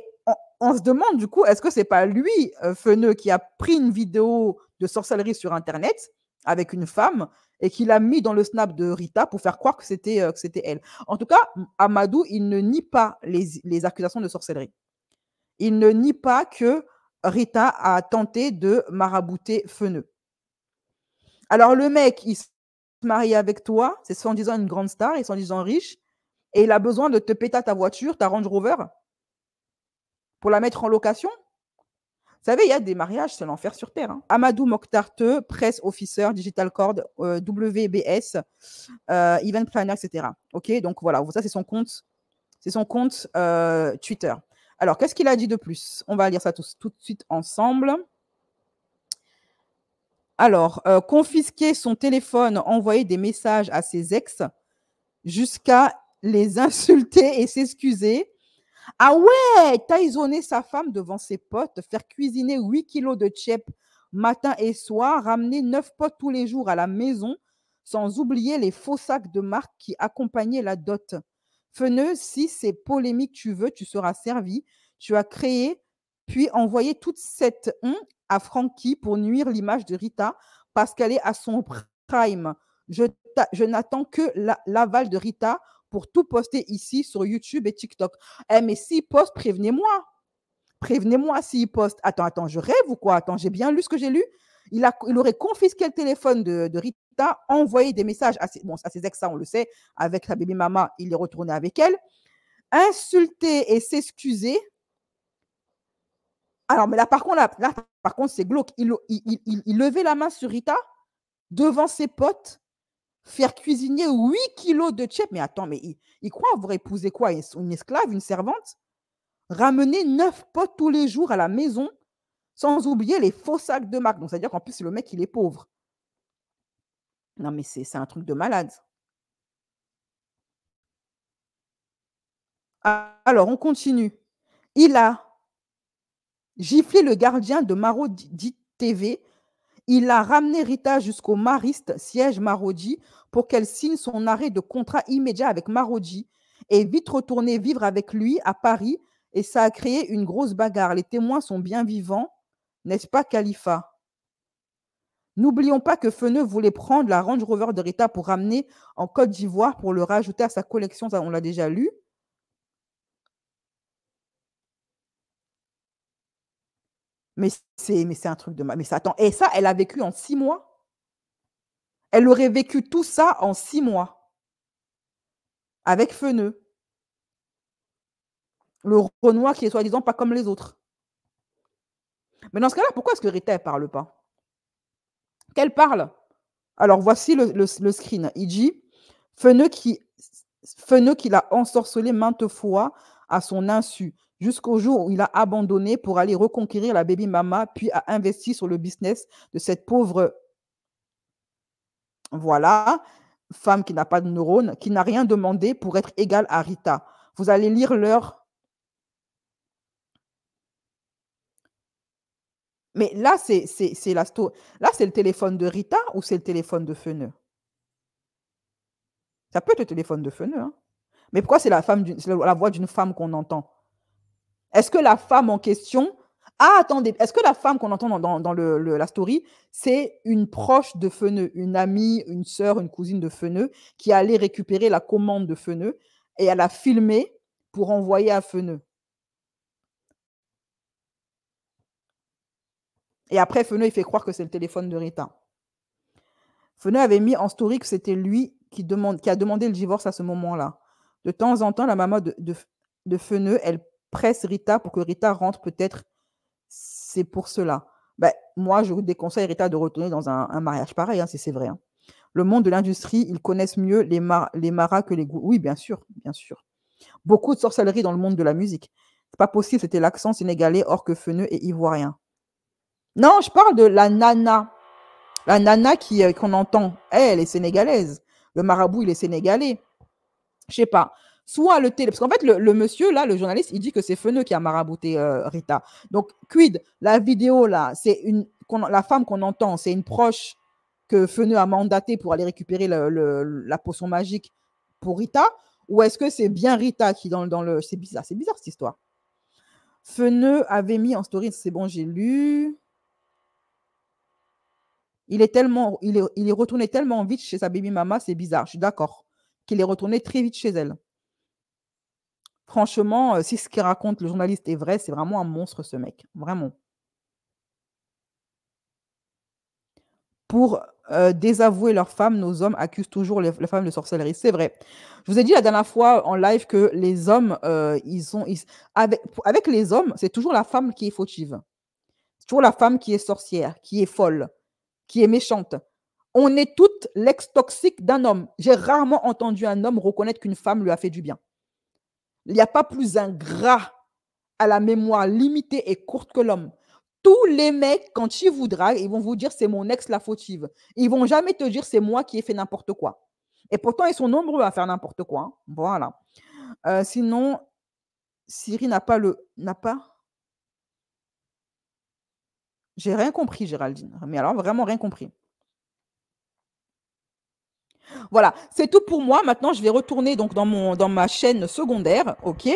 on se demande, du coup, est-ce que ce n'est pas lui, Feneux, qui a pris une vidéo de sorcellerie sur Internet avec une femme et qui l'a mis dans le snap de Rita pour faire croire que c'était elle. En tout cas, Amadou, il ne nie pas les accusations de sorcellerie. Il ne nie pas que Rita a tenté de marabouter Feneux. Alors, le mec, il se marie avec toi, c'est soi-disant une grande star, et soi-disant riche, et il a besoin de te péter ta voiture, ta Range Rover, pour la mettre en location. Vous savez, il y a des mariages, c'est l'enfer sur Terre. Hein. Amadou Mokhtar, Press Officer, Digital Cord, WBS, Event Planner, etc. OK, donc voilà, ça, c'est son compte, Twitter. Alors, qu'est-ce qu'il a dit de plus? On va lire ça tout de suite ensemble. Alors, confisquer son téléphone, envoyer des messages à ses ex jusqu'à les insulter et s'excuser. Ah ouais, taisonner sa femme devant ses potes, faire cuisiner 8 kilos de tchèp matin et soir, ramener 9 potes tous les jours à la maison, sans oublier les faux sacs de marque qui accompagnaient la dot. Feneux, si c'est polémique tu veux, tu seras servi. Tu as créé, puis envoyé toute cette à Francky pour nuire l'image de Rita parce qu'elle est à son prime. Je n'attends que l'aval de Rita pour tout poster ici sur YouTube et TikTok. Mais s'il poste, prévenez-moi. Prévenez-moi s'il poste. Attends, je rêve ou quoi? Attends, j'ai bien lu ce que j'ai lu. Il aurait confisqué le téléphone de Rita, envoyé des messages à ses ex, ça on le sait, avec sa bébé mama, il est retourné avec elle, insulter et s'excuser. Alors, mais là, par contre, c'est glauque. Il levait la main sur Rita devant ses potes, faire cuisiner 8 kilos de tchèp. Mais attends, mais il croit avoir épousé quoi? Une esclave, une servante? Ramener 9 potes tous les jours à la maison, sans oublier les faux sacs de marque. Donc, c'est-à-dire qu'en plus, le mec, il est pauvre. Non, mais c'est un truc de malade. Alors, on continue. Il a giflé le gardien de Marodi TV. Il a ramené Rita jusqu'au Mariste, siège Marodi, pour qu'elle signe son arrêt de contrat immédiat avec Marodi et vite retourner vivre avec lui à Paris. Et ça a créé une grosse bagarre. Les témoins sont bien vivants, n'est-ce pas, Khalifa? N'oublions pas que Feneux voulait prendre la Range Rover de Rita pour ramener en Côte d'Ivoire pour le rajouter à sa collection. Ça, on l'a déjà lu. Mais c'est un truc de mal. Mais ça, attends, et ça, elle a vécu en 6 mois? Elle aurait vécu tout ça en 6 mois. Avec Feneux. Le Renoir qui est soi-disant pas comme les autres. Mais dans ce cas-là, pourquoi est-ce que Rita, elle ne parle pas? qu'elle parle. Alors, voici le screen. Il dit Feneux qui l'a ensorcelé maintes fois à son insu, jusqu'au jour où il a abandonné pour aller reconquérir la baby mama, puis a investi sur le business de cette pauvre, voilà, femme qui n'a pas de neurones, qui n'a rien demandé pour être égale à Rita. Vous allez lire leur... Mais là, c'est la là, c'est le téléphone de Rita ou c'est le téléphone de Feneux? Ça peut être le téléphone de Feneux, hein. Mais pourquoi c'est la voix d'une femme qu'on entend? Est-ce que la femme en question... Ah, attendez, est-ce que la femme qu'on entend dans la story, c'est une proche de Feneux, une amie, une sœur, une cousine de Feneux, qui allait récupérer la commande de Feneux et elle a filmé pour envoyer à Feneux? Et après, Feneux, il fait croire que c'est le téléphone de Rita. Feneux avait mis en story que c'était lui qui a demandé le divorce à ce moment-là. De temps en temps, la maman de Feneux, elle presse Rita pour que Rita rentre, peut-être c'est pour cela. Ben, moi, je vous déconseille Rita de retourner dans un mariage pareil, hein, si c'est vrai. Hein. Le monde de l'industrie, ils connaissent mieux les maras que les goûts. Oui, bien sûr, bien sûr. Beaucoup de sorcellerie dans le monde de la musique. C'est pas possible, c'était l'accent sénégalais, or que Feneux est ivoirien. Non, je parle de la nana. La nana qu'on entend, elle est sénégalaise. Le marabout, il est sénégalais. Je sais pas. Soit le télé... Parce qu'en fait, le monsieur, là, le journaliste, il dit que c'est Feneux qui a marabouté Rita. Donc, quid, la vidéo, là, c'est la femme qu'on entend, c'est une proche que Feneux a mandatée pour aller récupérer la potion magique pour Rita? Ou est-ce que c'est bien Rita qui dans le... C'est bizarre cette histoire. Feneux avait mis en story, c'est bon, j'ai lu... Il est retourné tellement vite chez sa baby mama, c'est bizarre, je suis d'accord. Qu'il est retourné très vite chez elle. Franchement, si ce qu'il raconte le journaliste est vrai, c'est vraiment un monstre, ce mec. Vraiment. Pour désavouer leurs femmes, nos hommes accusent toujours les femmes de sorcellerie. C'est vrai. Je vous ai dit la dernière fois en live que les hommes, avec les hommes, c'est toujours la femme qui est fautive. C'est toujours la femme qui est sorcière, qui est folle, qui est méchante. On est toutes l'ex toxique d'un homme. J'ai rarement entendu un homme reconnaître qu'une femme lui a fait du bien. Il n'y a pas plus ingrat à la mémoire limitée et courte que l'homme. Tous les mecs, quand ils vous draguent, ils vont vous dire c'est mon ex la fautive. Ils ne vont jamais te dire c'est moi qui ai fait n'importe quoi. Et pourtant, ils sont nombreux à faire n'importe quoi. Hein. Voilà. Sinon, Siri n'a pas J'ai rien compris, Géraldine. Mais alors, vraiment rien compris. Voilà, c'est tout pour moi. Maintenant, je vais retourner donc dans ma chaîne secondaire. OK.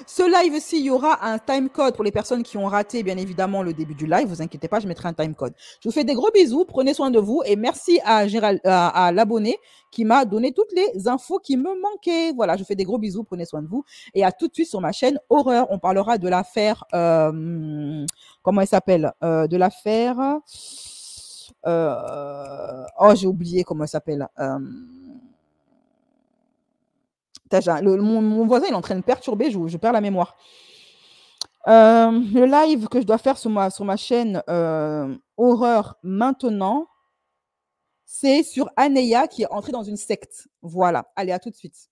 Ce live-ci, il y aura un timecode pour les personnes qui ont raté, bien évidemment, le début du live. Vous inquiétez pas, je mettrai un timecode. Je vous fais des gros bisous. Prenez soin de vous. Et merci à l'abonné qui m'a donné toutes les infos qui me manquaient. Voilà, je vous fais des gros bisous. Prenez soin de vous. Et à tout de suite sur ma chaîne Horreur. On parlera de l'affaire... comment elle s'appelle de l'affaire... oh, j'ai oublié comment elle s'appelle. Mon voisin, il est en train de perturber, je perds la mémoire. Le live que je dois faire sur ma chaîne Horreur maintenant, c'est sur Aneya qui est entrée dans une secte. Voilà. Allez, à tout de suite.